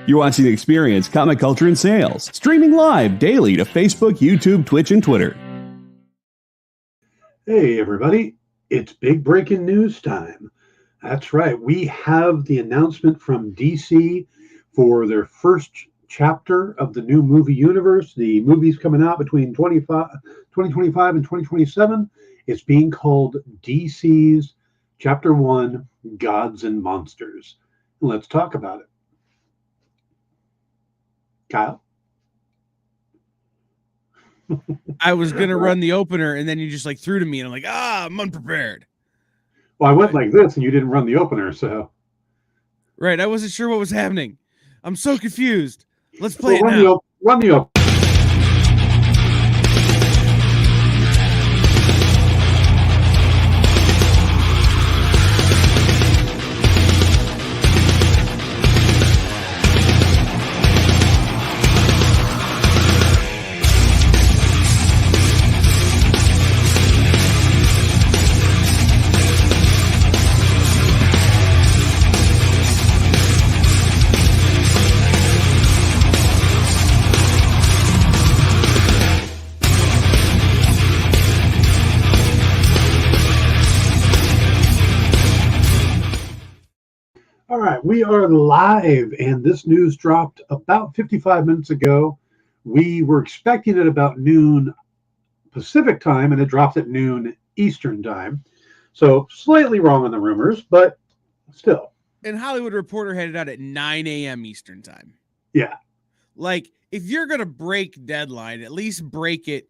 You're watching Experience Comic Culture and Sales, streaming live daily to Facebook, YouTube, Twitch, and Twitter. Hey everybody, it's big breaking news time. That's right, we have the announcement from DC for their first chapter of the new movie universe. The movie's coming out between 2025 and 2027. It's being called DC's Chapter 1, Gods and Monsters. Let's talk about it. Kyle? I was going to run the opener, and then you just threw to me, and I'm like, I'm unprepared. Well, I went like this, and you didn't run the opener, so. Right, I wasn't sure what was happening. I'm so confused. Let's play it now. Run the opener. All right, we are live, and this news dropped about 55 minutes ago. We were expecting it about noon Pacific time, and it dropped at noon Eastern time. So slightly wrong on the rumors, but still. And Hollywood Reporter had it out at 9 a.m. Eastern time. Yeah. If you're going to break deadline, at least break it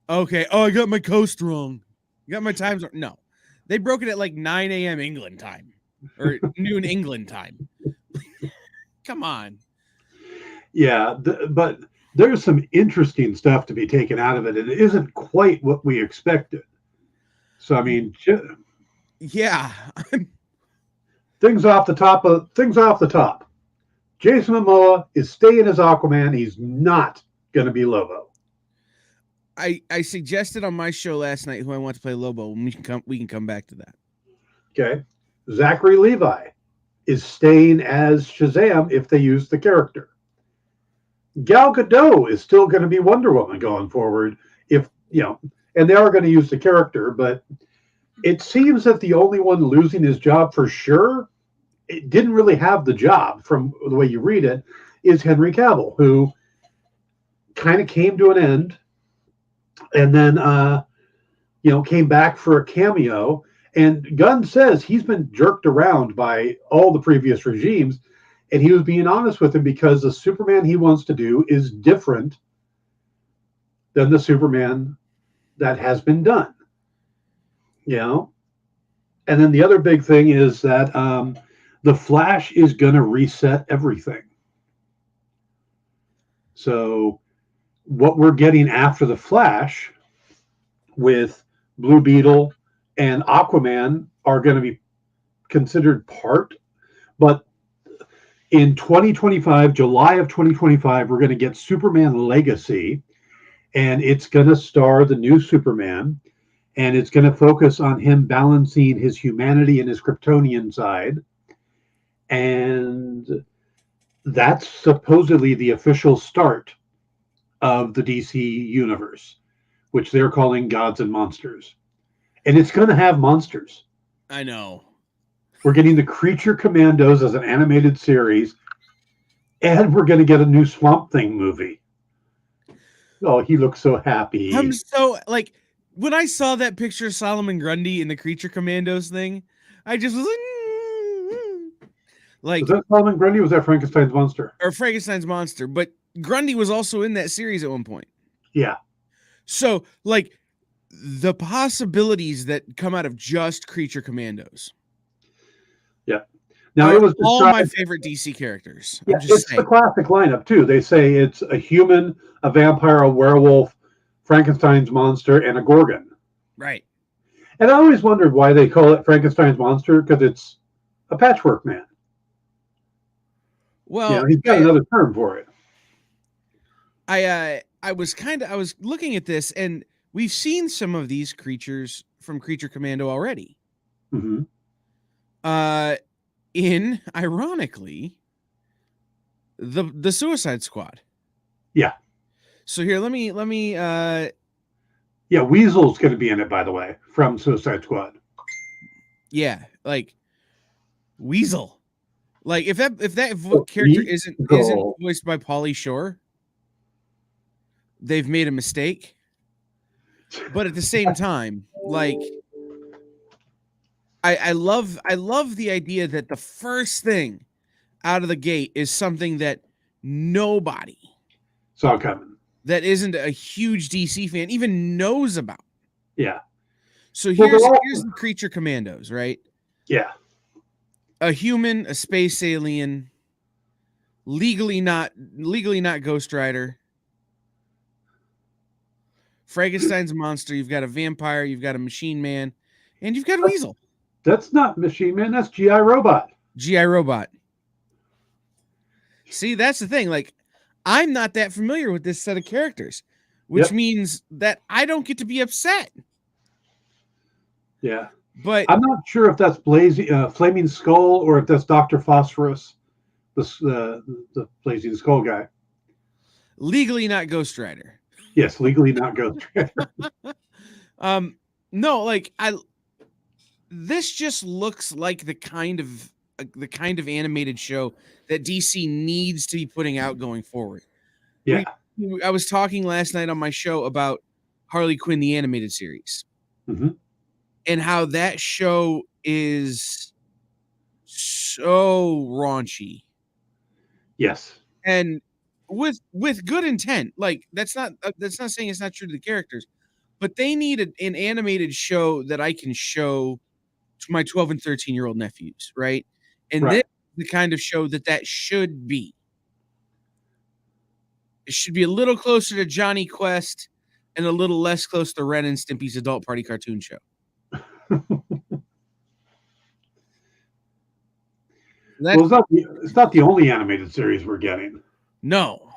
okay, I got my coast wrong. You got my times wrong. No, they broke it at 9 a.m. England time. Or noon England time. Come on. Yeah, but there's some interesting stuff to be taken out of it. It isn't quite what we expected. So, I mean, yeah. things off the top. Jason Momoa is staying as Aquaman. He's not going to be Lobo. I suggested on my show last night who I want to play Lobo, and we can come back to that. Okay. Zachary Levi is staying as Shazam if they use the character. Gal Gadot is still going to be Wonder Woman going forward, and they are going to use the character, but it seems that the only one losing his job for sure, it didn't really have the job from the way you read it, is Henry Cavill, who kind of came to an end and then, came back for a cameo. And Gunn says he's been jerked around by all the previous regimes, and he was being honest with him because the Superman he wants to do is different than the Superman that has been done. And then the other big thing is that the Flash is going to reset everything. So what we're getting after the Flash with Blue Beetle and Aquaman are going to be considered part, but in 2025, July of 2025, we're going to get Superman Legacy, and it's going to star the new Superman, and it's going to focus on him balancing his humanity and his Kryptonian side, and that's supposedly the official start of the DC universe, which they're calling Gods and Monsters. And it's going to have monsters. I know. We're getting the Creature Commandos as an animated series, and we're going to get a new Swamp Thing movie. Oh, he looks so happy. I'm so, when I saw that picture of Solomon Grundy in the Creature Commandos thing, I just was was that Solomon Grundy or was that Frankenstein's monster? Or Frankenstein's monster, but Grundy was also in that series at one point. Yeah. So, the possibilities that come out of just Creature Commandos. Yeah. Now, it was all my favorite DC characters. Yeah, it's the classic lineup, too. They say it's a human, a vampire, a werewolf, Frankenstein's monster, and a Gorgon. Right. And I always wondered why they call it Frankenstein's monster, because it's a patchwork man. Well, he's got another term for it. I was looking at this, and we've seen some of these creatures from Creature Commando already. Mm-hmm. Ironically, The Suicide Squad. Yeah. So here, let me. Yeah, Weasel's going to be in it, by the way, from Suicide Squad. Yeah, like Weasel. Like if that character isn't voiced by Pauly Shore, they've made a mistake. But at the same time, like I love the idea that the first thing out of the gate is something that nobody saw coming, that isn't a huge DC fan even knows about. Yeah. So here's the Creature Commandos, right? Yeah. A human, a space alien, legally not Ghost Rider. Frankenstein's monster, you've got a vampire, you've got a machine man, and you've got a weasel. That's not Machine Man, that's G.I. Robot. G.I. Robot. See, that's the thing. Like, I'm not that familiar with this set of characters, which means that I don't get to be upset. Yeah. But I'm not sure if that's Flaming Skull or if that's Dr. Phosphorus, the Blazing Skull guy. Legally not Ghost Rider. Yes, legally not Ghost Rider. No, like this just looks like the kind of animated show that DC needs to be putting out going forward. Yeah. I was talking last night on my show about Harley Quinn, the animated series, and how that show is so raunchy. Yes. And with good intent. Like that's not saying it's not true to the characters, but they need an animated show that I can show to my 12 and 13-year-old nephews, right? And this is the kind of show that should be. It should be a little closer to Johnny Quest and a little less close to Ren and Stimpy's Adult Party cartoon show. Well, it's not the only animated series we're getting. No.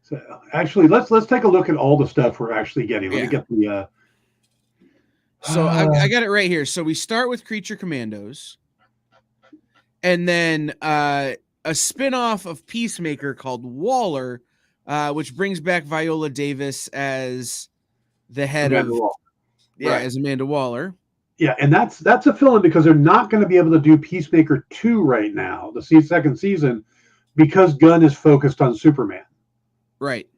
So actually, let's take a look at all the stuff we're actually getting. Let me get the. So I got it right here. So we start with Creature Commandos, and then a spinoff of Peacemaker called Waller, which brings back Viola Davis as the head as Amanda Waller. Yeah, and that's a fill-in because they're not going to be able to do Peacemaker 2 right now, the second season, because Gunn is focused on Superman. Right.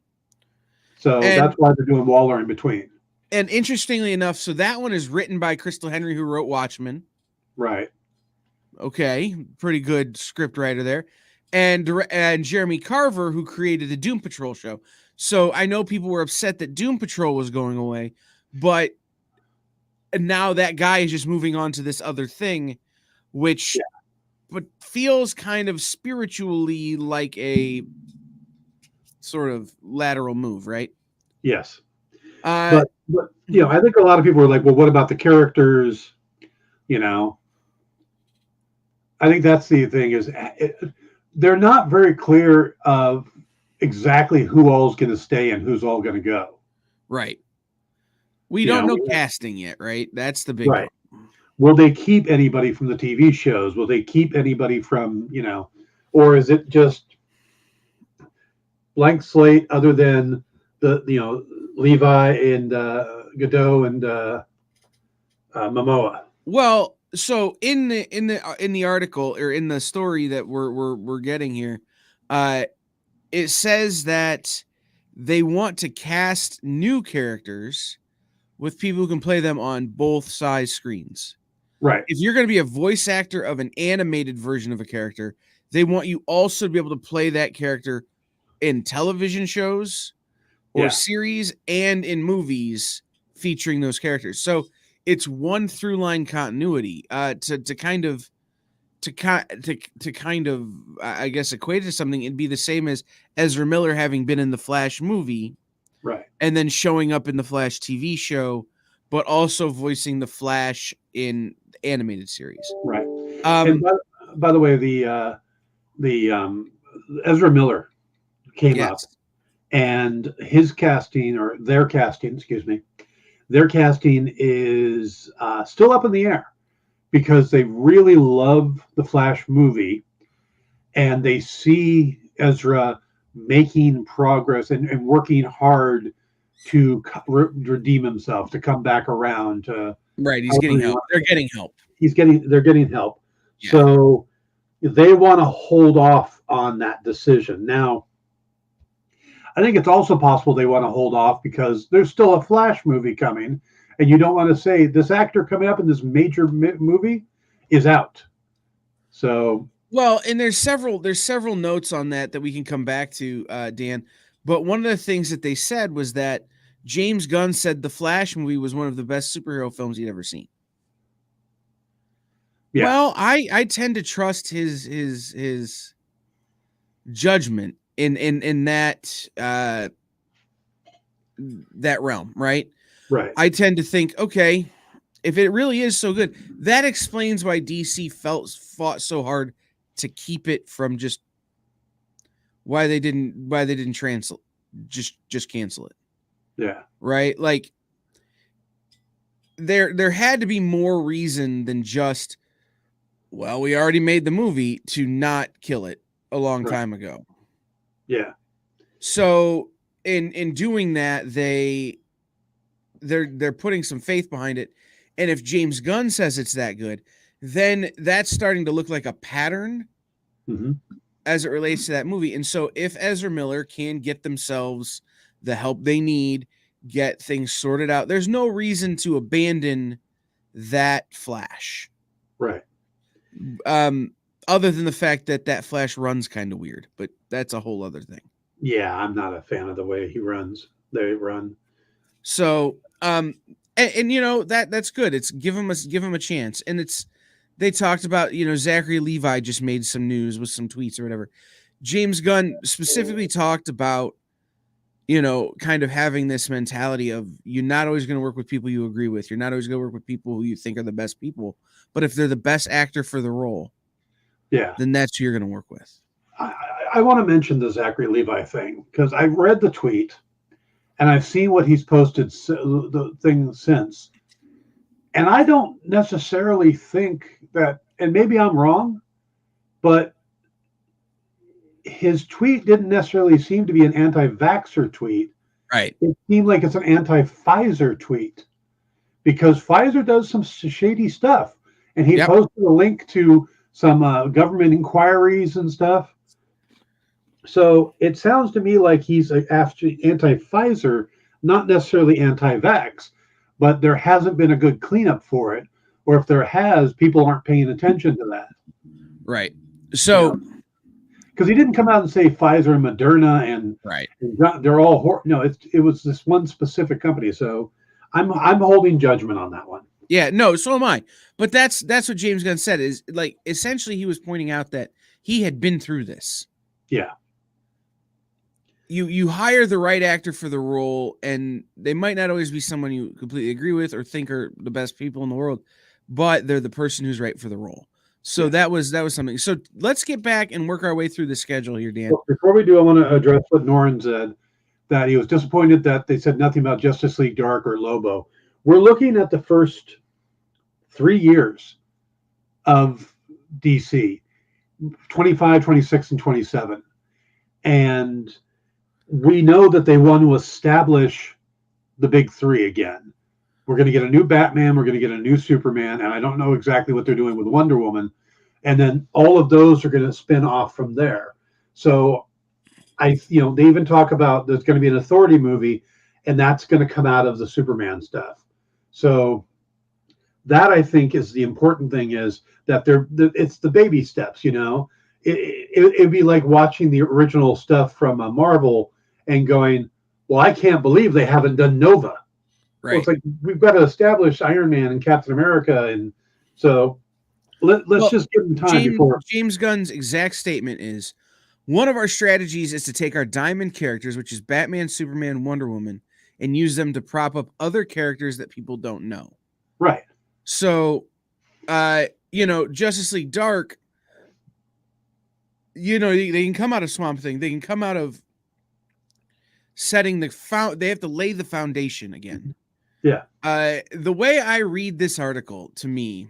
So that's why they're doing Waller in between. And interestingly enough, so that one is written by Crystal Henry, who wrote Watchmen. Right. Okay, pretty good script writer there. And Jeremy Carver, who created the Doom Patrol show. So I know people were upset that Doom Patrol was going away, but now that guy is just moving on to this other thing, which but feels kind of spiritually like a sort of lateral move, right? Yes. But you know, I think a lot of people are like, well, what about the characters? You know, I think that's the thing is they're not very clear of exactly who all's going to stay and who's all going to go. Right. We don't know casting yet, right? That's the big right. Will they keep anybody from the TV shows? Will they keep anybody from, or is it just blank slate other than the, Levi and Godot and Momoa? Well, so in the article or in the story that we're getting here, it says that they want to cast new characters with people who can play them on both size screens. Right. If you're going to be a voice actor of an animated version of a character, they want you also to be able to play that character in television shows or series and in movies featuring those characters. So it's one through line continuity to kind of I guess equate it to something. It'd be the same as Ezra Miller having been in the Flash movie. Right. And then showing up in the Flash TV show, but also voicing the Flash in the animated series. Right. And by the way, the Ezra Miller came up, and his casting or their casting is still up in the air because they really love the Flash movie, and they see Ezra making progress and working hard to redeem himself, to come back around. Right. He's getting help. They're getting help. They're getting help. Yeah. So they want to hold off on that decision. Now, I think it's also possible they want to hold off because there's still a Flash movie coming, and you don't want to say this actor coming up in this major movie is out. So, well, and there's several notes on that we can come back to, Dan. But one of the things that they said was that James Gunn said the Flash movie was one of the best superhero films he'd ever seen. Yeah. Well, I tend to trust his judgment in that that realm, right? Right. I tend to think, okay, if it really is so good, that explains why DC fought so hard to keep it from just why they didn't translate, just cancel it. Yeah. Right? Like there had to be more reason than just, well, we already made the movie to not kill it a long time ago. Yeah. So in doing that, they're putting some faith behind it. And if James Gunn says it's that good, then that's starting to look like a pattern as it relates to that movie. And so if Ezra Miller can get themselves the help they need, get things sorted out, there's no reason to abandon that Flash. Right. Other than the fact that Flash runs kind of weird, but that's a whole other thing. Yeah, I'm not a fan of the way they run. So, and you know, that's good. It's give him a chance. And they talked about, you know, Zachary Levi just made some news with some tweets or whatever. James Gunn specifically talked about, you know, kind of having this mentality of you're not always going to work with people you agree with. You're not always going to work with people who you think are the best people, but if they're the best actor for the role, then that's who you're going to work with. I want to mention the Zachary Levi thing because I read the tweet and I've seen what he's posted the thing since. And I don't necessarily think that, and maybe I'm wrong, but his tweet didn't necessarily seem to be an anti-vaxxer tweet. Right. It seemed like it's an anti-Pfizer tweet because Pfizer does some shady stuff. And he posted a link to some government inquiries and stuff. So it sounds to me like he's actually anti-Pfizer, not necessarily anti-vax, but there hasn't been a good cleanup for it. Or if there has, people aren't paying attention to that. Right. So, because he didn't come out and say Pfizer and Moderna and they're all no. It was this one specific company. So I'm holding judgment on that one. Yeah. No. So am I. But that's what James Gunn said is like essentially he was pointing out that he had been through this. Yeah. You hire the right actor for the role, and they might not always be someone you completely agree with or think are the best people in the world, but they're the person who's right for the role. So that was something. So let's get back and work our way through the schedule here, Dan. Well, before we do, I want to address what Norin said, that he was disappointed that they said nothing about Justice League Dark or Lobo. We're looking at the first 3 years of DC, 25, 26, and 27. And we know that they want to establish the big three again. We're going to get a new Batman. We're going to get a new Superman. And I don't know exactly what they're doing with Wonder Woman. And then all of those are going to spin off from there. So they even talk about there's going to be an Authority movie, and that's going to come out of the Superman stuff. So that I think is the important thing, is that it's the baby steps, you know. It'd be like watching the original stuff from Marvel and going, well, I can't believe they haven't done Nova. Right. Well, it's like we've got to establish Iron Man and Captain America, and so let's just give them time before. James Gunn's exact statement is, one of our strategies is to take our diamond characters, which is Batman, Superman, Wonder Woman, and use them to prop up other characters that people don't know. Right. So, Justice League Dark, they can come out of Swamp Thing. They can come out of setting they have to lay the foundation again. Yeah. The way I read this article, to me,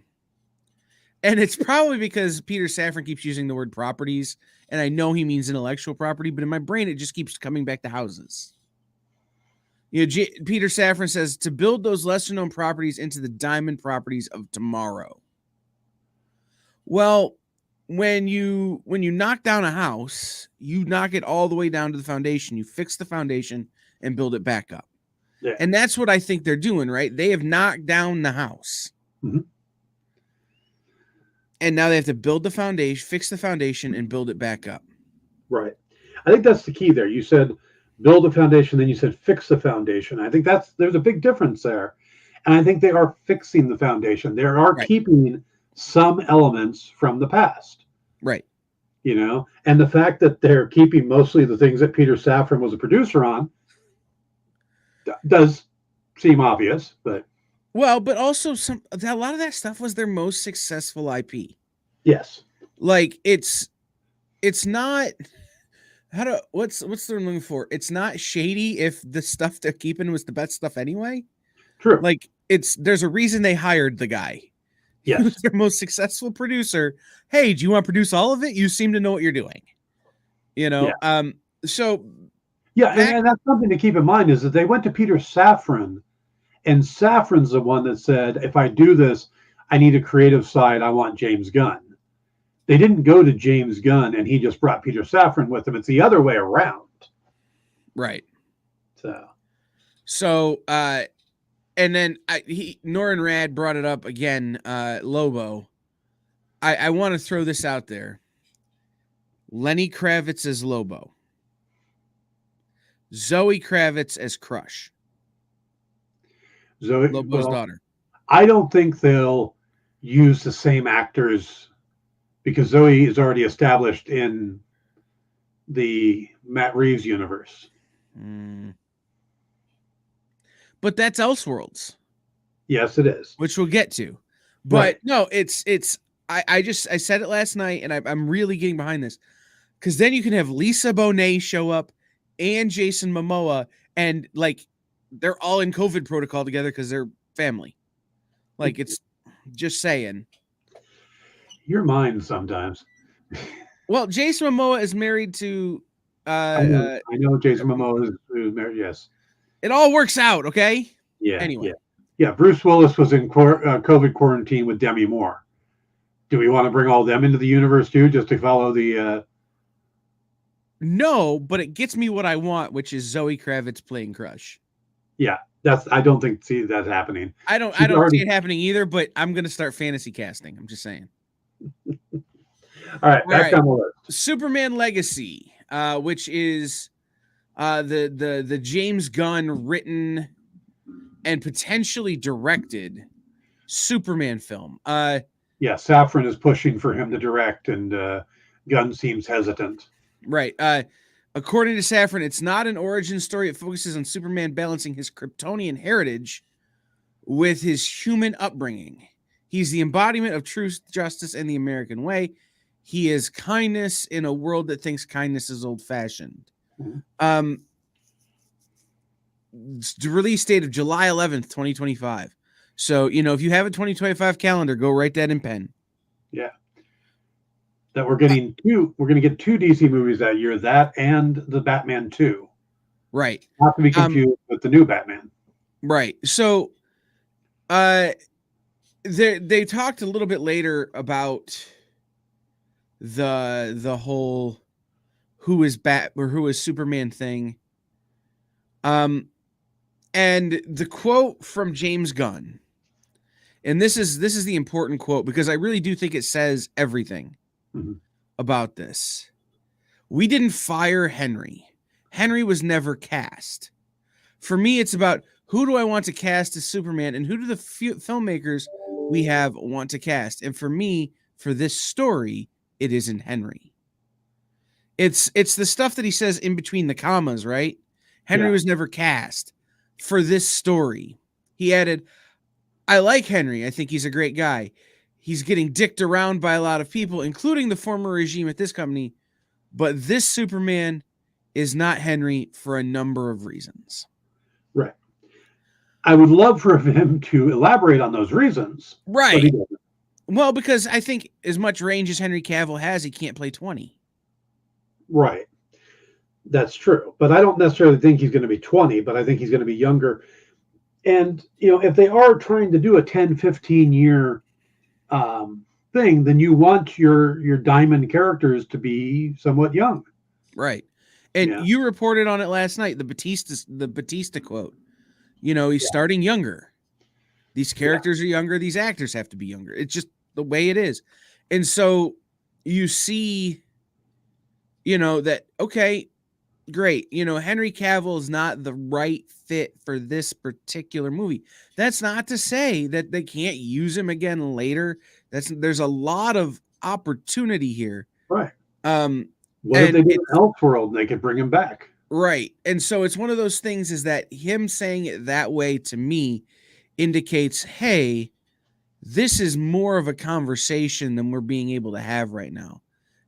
And it's probably because Peter Safran keeps using the word properties, and I know he means intellectual property, but in my brain, it just keeps coming back to houses. Peter Safran says to build those lesser known properties into the diamond properties of tomorrow. Well, when you knock down a house, you knock it all the way down to the foundation. You fix the foundation and build it back up. Yeah. And that's what I think they're doing, right? They have knocked down the house. Mm-hmm. And now they have to build the foundation, fix the foundation, and build it back up. Right. I think that's the key there. You said build a foundation, then you said fix the foundation. I think there's a big difference there. And I think they are fixing the foundation. They are keeping some elements from the past. Right. And the fact that they're keeping mostly the things that Peter Safran was a producer on does seem obvious, but also a lot of that stuff was their most successful IP. Yes. Like it's not what's the word I'm looking for? It's not shady if the stuff they're keeping was the best stuff anyway. True. Like there's a reason they hired the guy. Yes. Who's their most successful producer. Hey, do you want to produce all of it? You seem to know what you're doing. So and that's something to keep in mind is that they went to Peter Safran, and Safran's the one that said, if I do this, I need a creative side. I want James Gunn. They didn't go to James Gunn and he just brought Peter Safran with him. It's the other way around. Right. So and then Norin Rad brought it up again, Lobo. I want to throw this out there. Lenny Kravitz as Lobo. Zoe Kravitz as Crush. Lobo's daughter. I don't think they'll use the same actors because Zoe is already established in the Matt Reeves universe. But that's Elseworlds. Yes, it is. Which we'll get to. But no, it's I said it last night, and I'm really getting behind this. Because then you can have Lisa Bonet show up and Jason Momoa, and like they're all in COVID protocol together because they're family. Like, it's just saying. Your mind sometimes. Well, Jason Momoa is married to I know Jason Momoa is married, yes. It all works out, okay? Yeah. Anyway. Yeah, Bruce Willis was in COVID quarantine with Demi Moore. Do we want to bring all them into the universe too, just to follow the No, but it gets me what I want, which is Zoe Kravitz playing Crush. Yeah, I don't see that happening. I don't see it happening either, but I'm gonna start fantasy casting. I'm just saying. All right, back on the list. Superman Legacy, which is the James Gunn written and potentially directed Superman film. Yeah, Safran is pushing for him to direct, and Gunn seems hesitant. Right. According to Safran, it's not an origin story. It focuses on Superman balancing his Kryptonian heritage with his human upbringing. He's the embodiment of truth, justice, and the American way. He is kindness in a world that thinks kindness is old-fashioned. Mm-hmm. The release date of July 11th, 2025. So, if you have a 2025 calendar, go write that in pen. Yeah. That we're going to get two DC movies that year, that and the Batman 2. Right. Not to be confused with the new Batman. Right. So, they talked a little bit later about the whole who is Superman thing. And the quote from James Gunn, and this is the important quote because I really do think it says everything about this. We didn't fire Henry. Henry was never cast. For me, it's about who do I want to cast as Superman and who do the filmmakers we have want to cast. And for me, for this story, it isn't Henry. It's the stuff that he says in between the commas, right? Henry was never cast for this story. He added, I like Henry. I think he's a great guy. He's getting dicked around by a lot of people, including the former regime at this company. But this Superman is not Henry for a number of reasons. Right. I would love for him to elaborate on those reasons. Right. Well, because I think as much range as Henry Cavill has, he can't play 20. Right. That's true. But I don't necessarily think he's going to be 20, but I think he's going to be younger. And, if they are trying to do a 10, 15 year thing, then you want your diamond characters to be somewhat young. Right. And you reported on it last night, the Batista quote. He's starting younger. These characters are younger. These actors have to be younger. It's just the way it is. And so you see, that, okay, great. Henry Cavill is not the right fit for this particular movie. That's not to say that they can't use him again later. There's a lot of opportunity here. Right. What if they did an Elseworld and they could bring him back? Right. And so it's one of those things is that him saying it that way to me indicates, hey, this is more of a conversation than we're being able to have right now.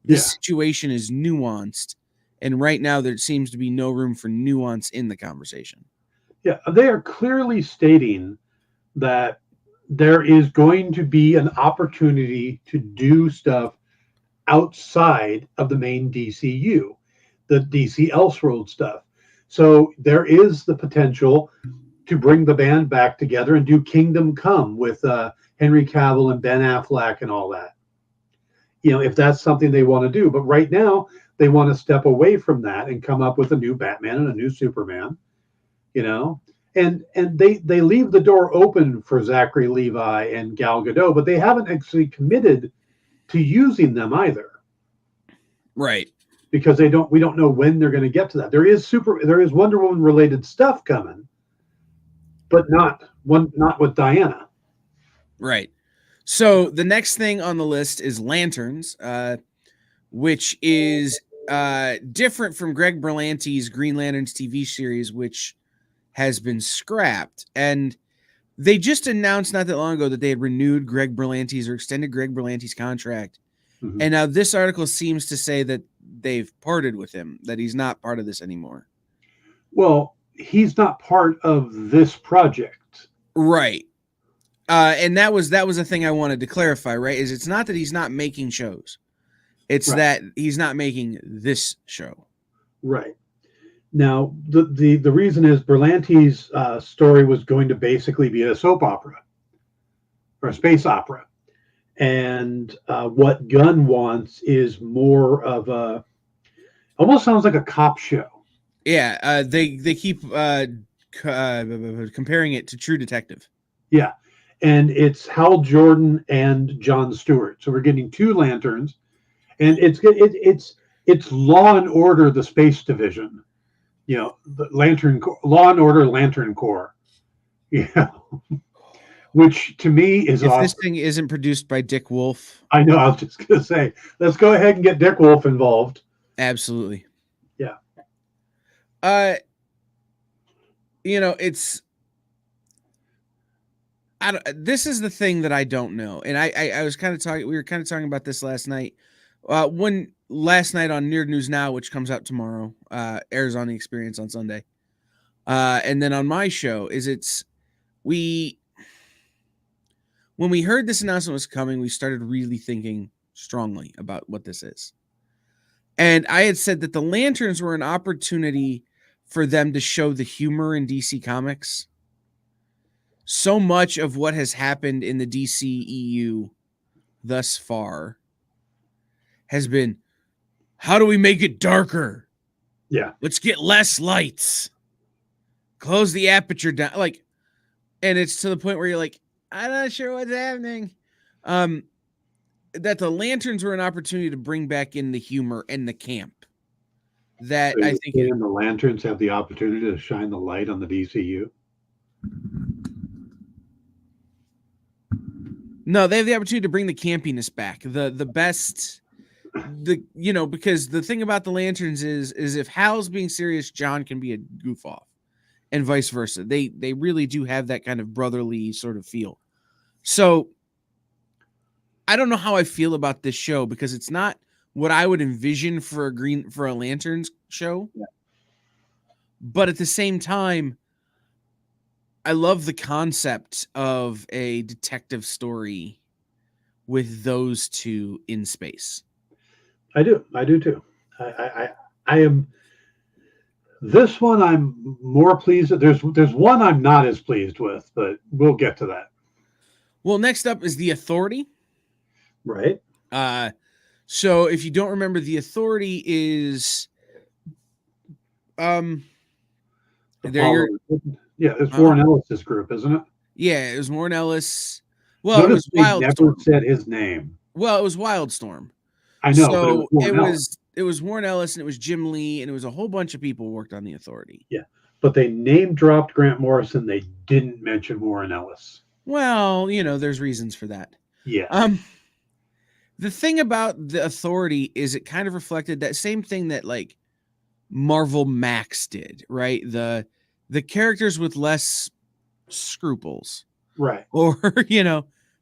This situation is nuanced. And right now there seems to be no room for nuance in the conversation. Yeah, they are clearly stating that there is going to be an opportunity to do stuff outside of the main DCU, the DC Elseworld stuff. So there is the potential to bring the band back together and do Kingdom Come with Henry Cavill and Ben Affleck and all that. If that's something they want to do. But right now, they want to step away from that and come up with a new Batman and a new Superman, and they leave the door open for Zachary Levi and Gal Gadot, but they haven't actually committed to using them either. Right. Because we don't know when they're going to get to that. There is Wonder Woman related stuff coming, but not with Diana. Right. So the next thing on the list is Lanterns, which is different from Greg Berlanti's Green Lanterns TV series, which has been scrapped. And they just announced not that long ago that they had renewed Greg Berlanti's or extended Greg Berlanti's contract. Mm-hmm. And now this article seems to say that they've parted with him, that he's not part of this anymore. Well, he's not part of this project. Right. And that was a thing I wanted to clarify, right? Is it's not that he's not making shows. It's that he's not making this show. Right. Now, the reason is Berlanti's story was going to basically be a soap opera or a space opera. And what Gunn wants is more of almost sounds like a cop show. Yeah, they keep comparing it to True Detective. Yeah, and it's Hal Jordan and Jon Stewart. So we're getting two Lanterns, and it's Law and Order, the Space Division. The Law and Order Lantern Corps. Yeah. Which to me is if awesome. This thing isn't produced by Dick Wolf. I know. I was just going to say, let's go ahead and get Dick Wolf involved. Absolutely. Yeah. It's. This is the thing that I don't know, and I was kind of talking. We were kind of talking about this last night. Last night on Nerd News Now, which comes out tomorrow, airs on The Experience on Sunday, and then on my show when we heard this announcement was coming, we started really thinking strongly about what this is. And I had said that the Lanterns were an opportunity for them to show the humor in DC Comics. So much of what has happened in the DCEU thus far has been, how do we make it darker? Yeah. Let's get less lights. Close the aperture down. And it's to the point where you're like, I'm not sure what's happening. That the Lanterns were an opportunity to bring back in the humor and the camp. That so I think the Lanterns have the opportunity to shine the light on the DCU. No, they have the opportunity to bring the campiness back. The best, because the thing about the Lanterns is if Hal's being serious, John can be a goof off, and vice versa. They really do have that kind of brotherly sort of feel. So I don't know how I feel about this show because it's not what I would envision for a Lanterns show. Yeah. But at the same time, I love the concept of a detective story with those two in space. I do too. I am. This one I'm more pleased with. There's one I'm not as pleased with, but we'll get to that. Well, next up is the Authority. Right. So if you don't remember, the Authority is Yeah, it's Warren Ellis's group, isn't it? Yeah, it was Warren Ellis. Well, Notice it was they never Wildstorm. said his name. Well, it was Wildstorm. I know, So but it was Warren Ellis, and it was Jim Lee, and it was a whole bunch of people who worked on the Authority. Yeah, but they name dropped Grant Morrison. They didn't mention Warren Ellis. Well, there's reasons for that. Yeah. The thing about the Authority is it kind of reflected that same thing that like Marvel Max did, right? The characters with less scruples, right? Or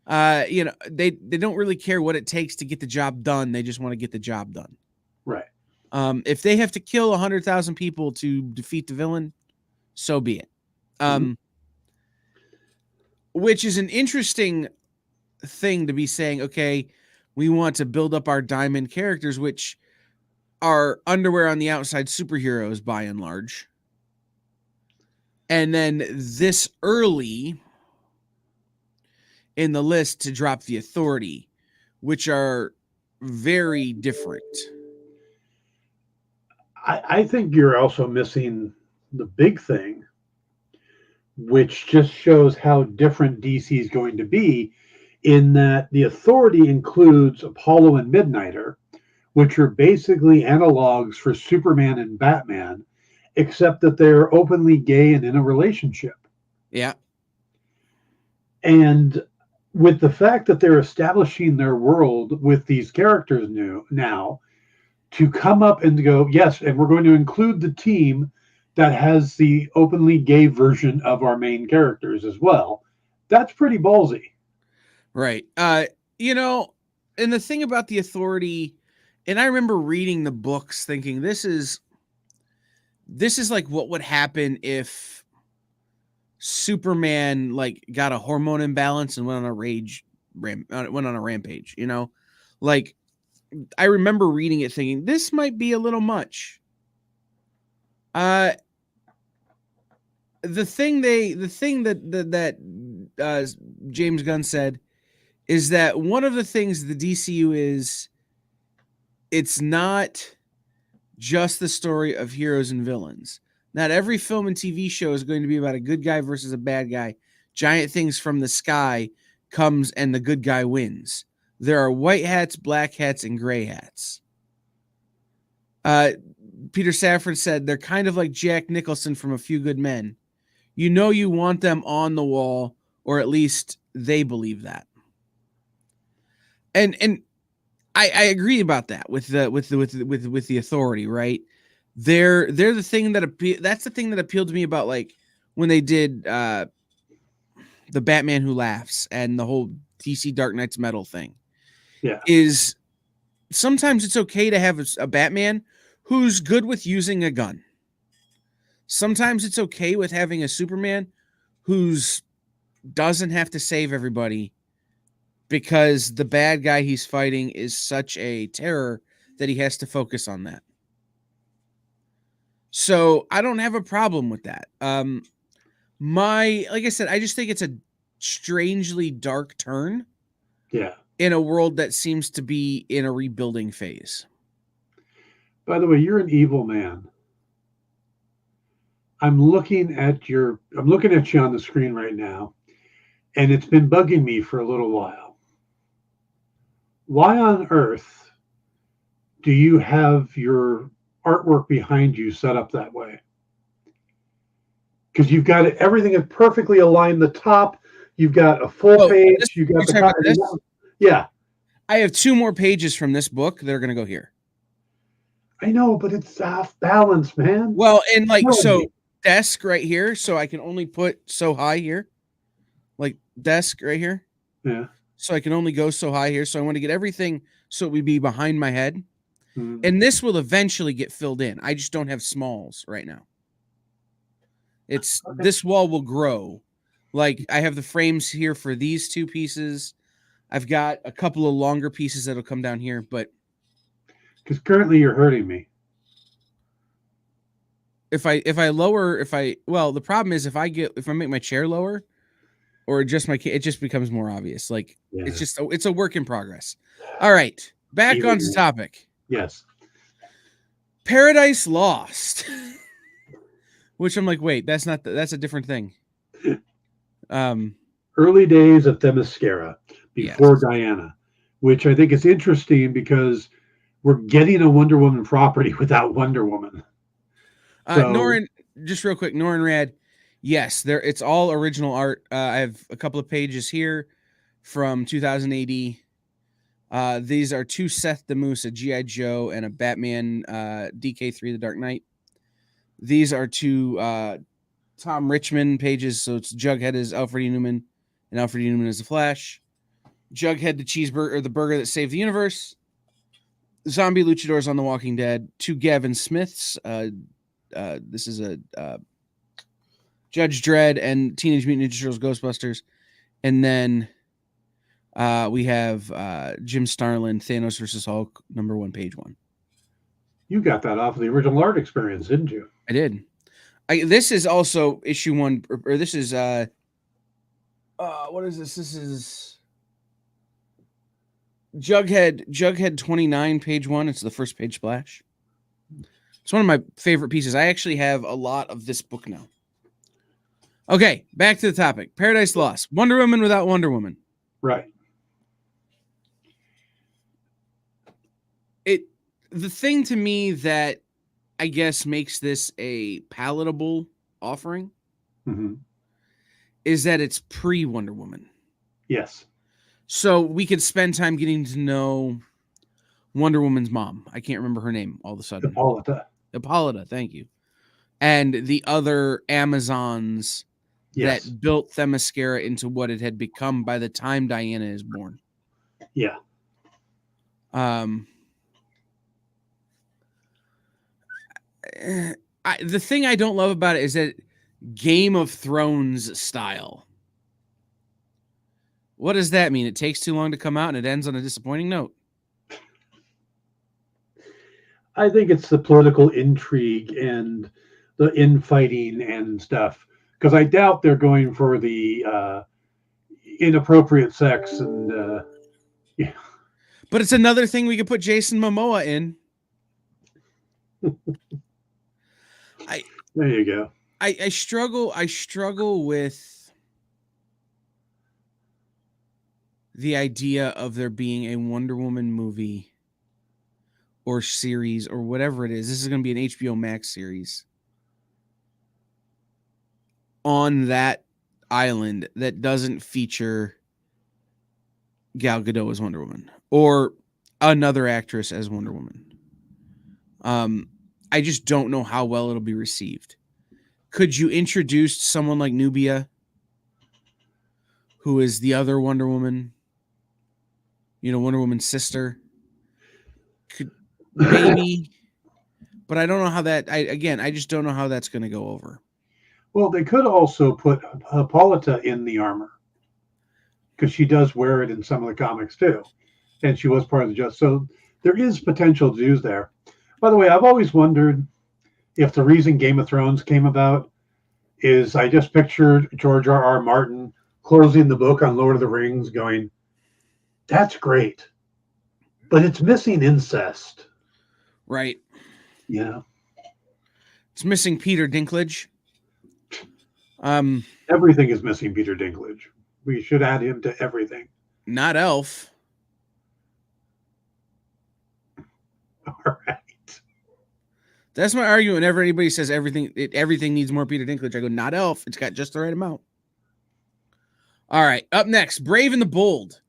they don't really care what it takes to get the job done. They just want to get the job done, right? If they have to kill 100,000 people to defeat the villain, so be it. Which is an interesting thing to be saying. Okay, we want to build up our diamond characters, which are underwear on the outside superheroes by and large. And then this early in the list to drop the Authority, which are very different. I think you're also missing the big thing, which just shows how different DC is going to be, in that the Authority includes Apollo and Midnighter, which are basically analogs for Superman and Batman, except that they're openly gay and in a relationship. Yeah. And with the fact that they're establishing their world with these characters now, to come up and to go, yes, and we're going to include the team that has the openly gay version of our main characters as well. That's pretty ballsy. Right. And the thing about the Authority, and I remember reading the books thinking this is like what would happen if Superman like got a hormone imbalance and went on a rampage, like I remember reading it thinking this might be a little much. The thing that James Gunn said is that one of the things the DCU is, it's not just the story of heroes and villains. Not every film and TV show is going to be about a good guy versus a bad guy. Giant things from the sky comes and the good guy wins. There are white hats, black hats, and gray hats. Peter Safran said they're kind of like Jack Nicholson from A Few Good Men. You want them on the wall, or at least they believe that. And I agree about that with the Authority, right? They're the thing that's the thing that appealed to me about like when they did the Batman Who Laughs and the whole DC Dark Knight's Metal thing. Yeah. Is sometimes it's okay to have a Batman who's good with using a gun. Sometimes it's okay with having a Superman who's doesn't have to save everybody because the bad guy he's fighting is such a terror that he has to focus on that. So I don't have a problem with that. Like I said, I just think it's a strangely dark turn. Yeah. In a world that seems to be in a rebuilding phase. By the way, you're an evil man. I'm looking at you on the screen right now, and it's been bugging me for a little while. Why on earth do you have your artwork behind you set up that way? Because you've got everything is perfectly aligned. The top, you've got a full page. You've got the top. Yeah. I have 2 more pages from this book that are going to go here. I know, but it's off balance, man. Well, and like, so desk right here. So I can only put so high here. Like desk right here. Yeah. So I can only go so high here. So I want to get everything so it would be behind my head. Mm-hmm. And this will eventually get filled in. I just don't have smalls right now. This wall will grow. Like I have the frames here for these 2 pieces. I've got a couple of longer pieces that'll come down here, but Because currently you're hurting me. the problem is if I make my chair lower or adjust it just becomes more obvious. Like it's a work in progress. All right, back onto topic. Yes. Paradise Lost. Which I'm like, wait, that's a different thing. Early days of Themyscira before Diana, which I think is interesting because we're getting a Wonder Woman property without Wonder Woman. Norin, just real quick, Norin Rad, yes, it's all original art. I have a couple of pages here from 2000 AD. These are two Seth the Moose, a G.I. Joe, and a Batman DK3 The Dark Knight. These are two Tom Richmond pages, so it's Jughead as Alfred E. Newman and Alfred E. Newman as the Flash. Jughead, the cheeseburger, or the burger that saved the universe. Zombie luchadors on The Walking Dead. Two Gavin Smiths. This is a Judge Dredd and Teenage Mutant Ninja Turtles Ghostbusters. And then we have Jim Starlin, Thanos versus Hulk, #1, page 1. You got that off of the original art experience, didn't you? I did. This is also issue 1, or this is what is this? This is Jughead 29, page 1. It's the first page splash. It's one of my favorite pieces. I actually have a lot of this book now. Okay, back to the topic. Paradise Lost. Wonder Woman without Wonder Woman. Right. The thing to me that I guess makes this a palatable offering is that it's pre-Wonder Woman. Yes. So we could spend time getting to know Wonder Woman's mom. I can't remember her name all of a sudden. Hippolyta, thank you. And the other Amazons that built Themyscira into what it had become by the time Diana is born. Yeah. The thing I don't love about it is that Game of Thrones style. What does that mean? It takes too long to come out and it ends on a disappointing note. I think it's the political intrigue and the infighting and stuff. Because I doubt they're going for the inappropriate sex and yeah. But it's another thing we could put Jason Momoa in. There you go. I struggle with the idea of there being a Wonder Woman movie or series or whatever it is. This is going to be an HBO Max series on that island that doesn't feature Gal Gadot as Wonder Woman or another actress as Wonder Woman. I just don't know how well it'll be received. Could you introduce someone like Nubia, who is the other Wonder Woman? You know, Wonder Woman's sister. Could maybe, but I don't know how that. I just don't know how that's going to go over. Well, they could also put Hippolyta in the armor because she does wear it in some of the comics too, and she was part of the Justice. So there is potential to use there. By the way, I've always wondered if the reason Game of Thrones came about is I just pictured George R.R. Martin closing the book on Lord of the Rings going, that's great, but it's missing incest. Right. Yeah. It's missing Peter Dinklage. Everything is missing Peter Dinklage. We should add him to everything. Not Elf. All right. That's my argument. Whenever anybody says everything needs more Peter Dinklage, I go, not Elf. It's got just the right amount. All right. Up next, Brave and the Bold.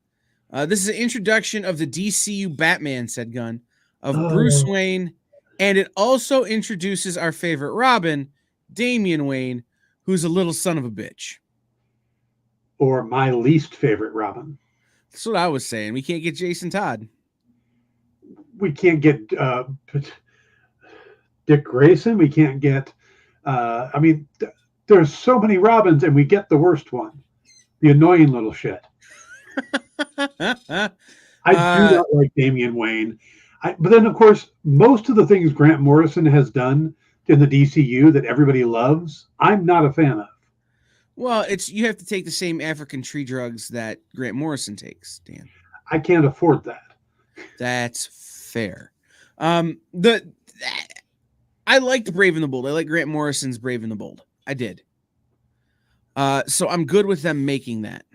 This is an introduction of the DCU Batman, said Gunn, of Bruce Wayne. And it also introduces our favorite Robin, Damian Wayne, who's a little son of a bitch. Or my least favorite Robin. That's what I was saying. We can't get Jason Todd. We can't get Dick Grayson. We can't get, there's so many Robins and we get the worst one. The annoying little shit. I do not like Damian Wayne. But then, of course, most of the things Grant Morrison has done in the DCU that everybody loves, I'm not a fan of. Well, you have to take the same African tree drugs that Grant Morrison takes, Dan. I can't afford that. That's fair. I liked Brave and the Bold. I like Grant Morrison's Brave and the Bold. I did. So I'm good with them making that.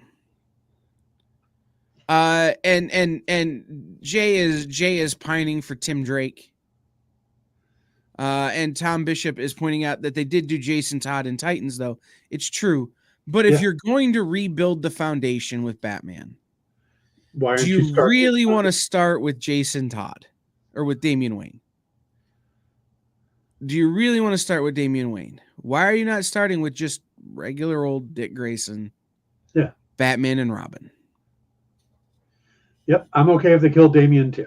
And Jay is pining for Tim Drake. And Tom Bishop is pointing out that they did do Jason Todd in Titans, though. It's true. But if you're going to rebuild the foundation with Batman, do you really want to start with Jason Todd or with Damian Wayne? Do you really want to start with Damian Wayne? Why are you not starting with just regular old Dick Grayson? Yeah. Batman and Robin. Yep. I'm okay if they kill Damian too.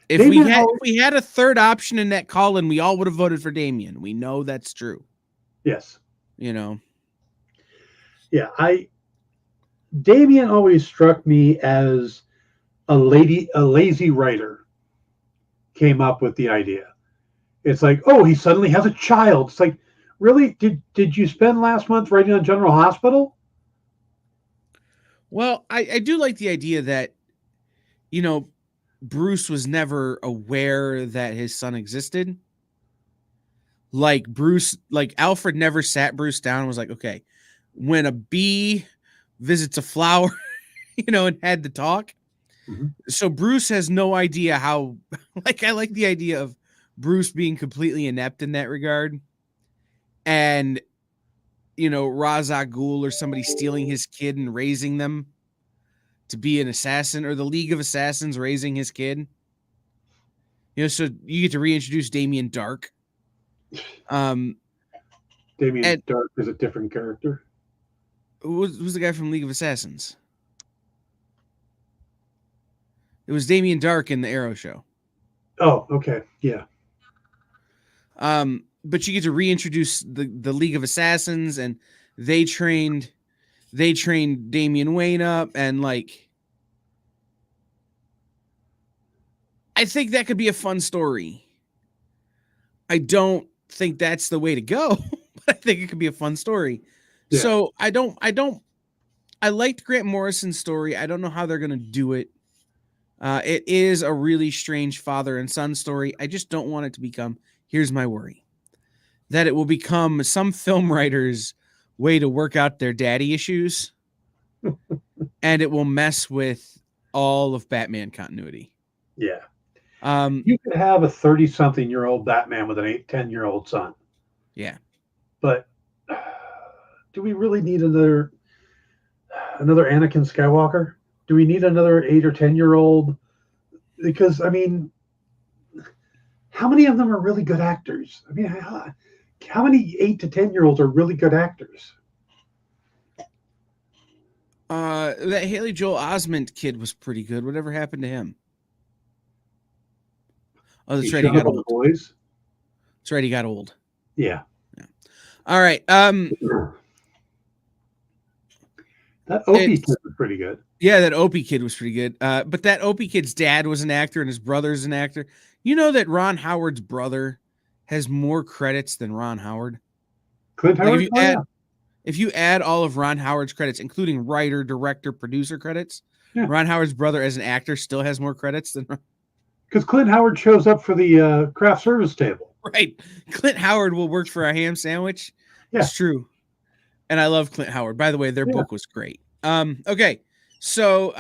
If we had a third option in that call-in, we all would have voted for Damian. We know that's true. Yes. You know. Yeah, Damian always struck me as a lazy writer came up with the idea. It's like, oh, he suddenly has a child. It's like, really? Did you spend last month writing on General Hospital? Well, I do like the idea that, Bruce was never aware that his son existed. Like Alfred never sat Bruce down and was like, okay, when a bee visits a flower, and had to talk. Mm-hmm. So Bruce has no idea how, I like the idea of Bruce being completely inept in that regard. And, Ra's al Ghul or somebody stealing his kid and raising them to be an assassin, or the League of Assassins raising his kid. So you get to reintroduce Damien Dark. Damien Dark is a different character. Who's the guy from League of Assassins? It was Damien Dark in the Arrow show. Oh, okay. Yeah. But you get to reintroduce the League of Assassins, and they trained Damian Wayne up, and I think that could be a fun story. I don't think that's the way to go, but I think it could be a fun story. Yeah. So I liked Grant Morrison's story. I don't know how they're going to do it. It is a really strange father and son story. I just don't want it to become, here's my worry, that it will become some film writer's way to work out their daddy issues, and it will mess with all of Batman continuity. Yeah. You could have a 30-something-year-old Batman with an 10-year-old son. Yeah. But do we really need another Anakin Skywalker? Do we need another 8 or 10-year-old? Because, how many of them are really good actors? How many 8 to 10-year-olds are really good actors? That Haley Joel Osment kid was pretty good. Whatever happened to him? Oh, that's right. He got old. Boys. That's right. He got old. Yeah. All right. That Opie kid was pretty good. Yeah, that Opie kid was pretty good. But that Opie kid's dad was an actor and his brother's an actor. You know that Ron Howard's brother has more credits than Ron Howard? Clint Howard? If you add all of Ron Howard's credits, including writer, director, producer credits, Ron Howard's brother as an actor still has more credits than Ron. Because Clint Howard shows up for the craft service table. Right. Clint Howard will work for a ham sandwich. Yeah. It's true. And I love Clint Howard. By the way, their book was great. Okay. So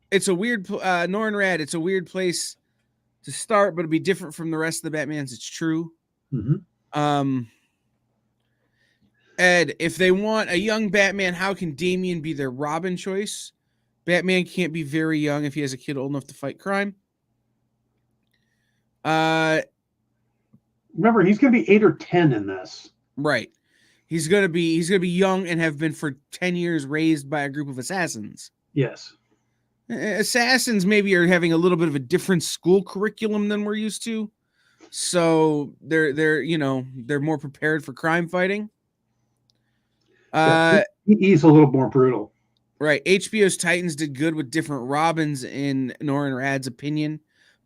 it's a weird, Norrin it's a weird place to start, but it'll be different from the rest of the Batmans. It's true. Mm-hmm. Ed, if they want a young Batman, how can Damian be their Robin choice? Batman can't be very young if he has a kid old enough to fight crime. Remember, he's going to be 8 or 10 in this. Right. He's going to be young and have been for 10 years raised by a group of assassins. Yes. Assassins maybe are having a little bit of a different school curriculum than we're used to. So they're more prepared for crime fighting. He's a little more brutal. Right. HBO's Titans did good with different Robins in Nora and Rad's opinion,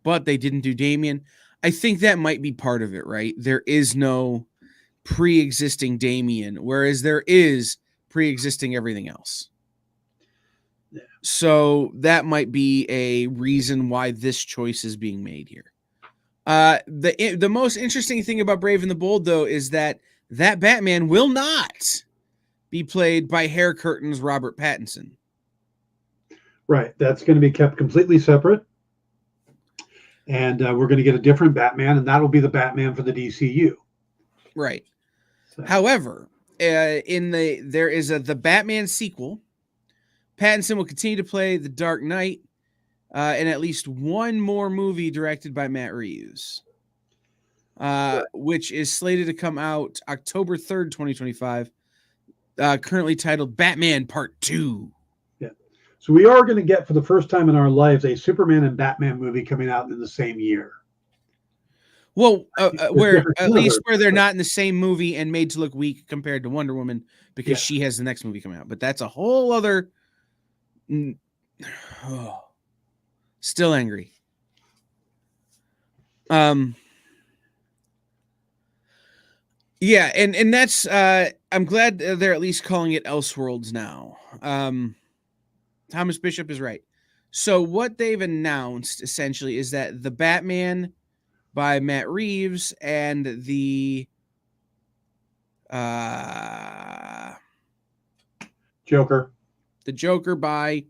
but they didn't do Damian. I think that might be part of it, right? There is no pre-existing Damian, whereas there is pre-existing everything else. Yeah. So that might be a reason why this choice is being made here. The most interesting thing about Brave and the Bold, though, is that Batman will not be played by Hair Curtain's Robert Pattinson. Right. That's going to be kept completely separate. And we're going to get a different Batman, and that'll be the Batman for the DCU. Right. So. However, there is the Batman sequel. Pattinson will continue to play the Dark Knight in at least one more movie directed by Matt Reeves, which is slated to come out October 3rd, 2025, currently titled Batman Part 2. Yeah. So we are going to get, for the first time in our lives, a Superman and Batman movie coming out in the same year. Well, where at least where they're not in the same movie and made to look weak compared to Wonder Woman, because she has the next movie coming out. But that's a whole other. Still angry. Yeah, and that's I'm glad they're at least calling it Elseworlds now. Thomas Bishop is right. So what they've announced essentially is that the Batman by Matt Reeves and the Joker by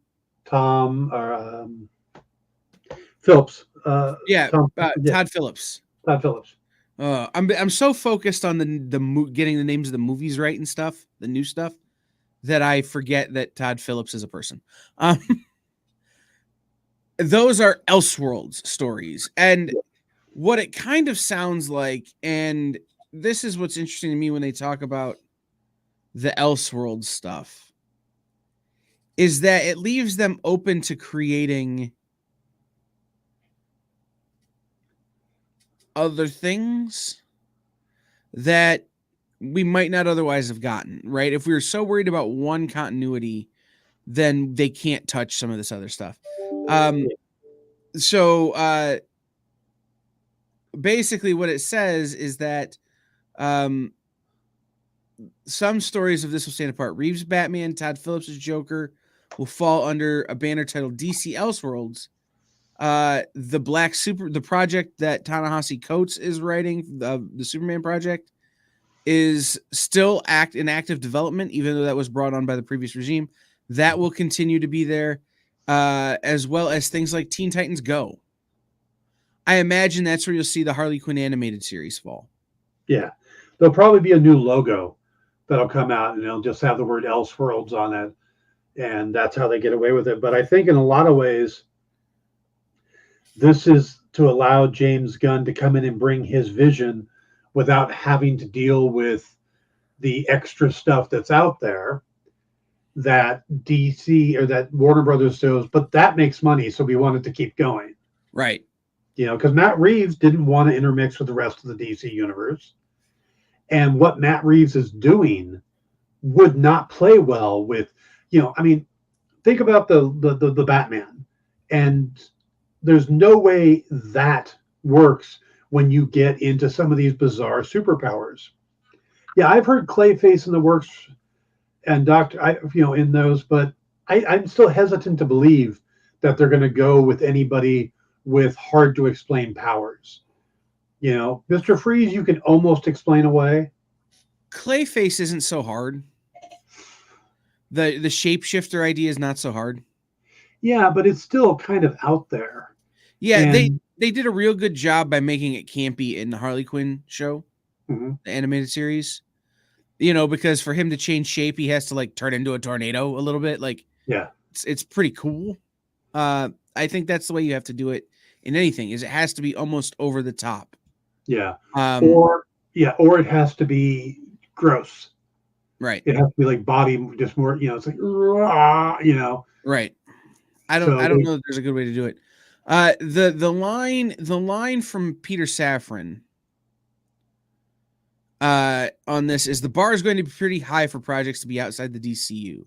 Tom Phillips. Todd Phillips. Todd Phillips. I'm so focused on the getting the names of the movies right and stuff, the new stuff, that I forget that Todd Phillips is a person. Those are Elseworlds stories, and what it kind of sounds like, and this is what's interesting to me when they talk about the Elseworlds stuff, is that it leaves them open to creating other things that we might not otherwise have gotten, right? If we were so worried about one continuity, then they can't touch some of this other stuff. So basically what it says is that some stories of this will stand apart. Reeves' Batman, Todd Phillips' Joker will fall under a banner titled DC Elseworlds. The project that Ta-Nehisi Coates is writing, the Superman project, is still in active development, even though that was brought on by the previous regime. That will continue to be there, as well as things like Teen Titans Go. I imagine that's where you'll see the Harley Quinn animated series fall. Yeah. There'll probably be a new logo that'll come out, and it'll just have the word Elseworlds on it, and that's how they get away with it. But I think in a lot of ways, this is to allow James Gunn to come in and bring his vision without having to deal with the extra stuff that's out there that DC or that Warner Brothers does, but that makes money, so we wanted to keep going. Right. You know, because Matt Reeves didn't want to intermix with the rest of the DC universe. And what Matt Reeves is doing would not play well with, I mean, think about the Batman. And there's no way that works when you get into some of these bizarre superpowers. Yeah, I've heard Clayface in the works and in those, but I'm still hesitant to believe that they're going to go with anybody with hard to explain powers. Mr. Freeze, you can almost explain away. Clayface isn't so hard. The shapeshifter idea is not so hard. Yeah, but it's still kind of out there. Yeah, and they did a real good job by making it campy in the Harley Quinn show, the animated series. Because for him to change shape, he has to turn into a tornado a little bit. It's pretty cool. I think that's the way you have to do it in anything. Is it has to be almost over the top. Yeah. Or it has to be gross. Right. It has to be body, just more. It's like Right. I don't know if there's a good way to do it. The line from Peter Safran on this is the bar is going to be pretty high for projects to be outside the DCU.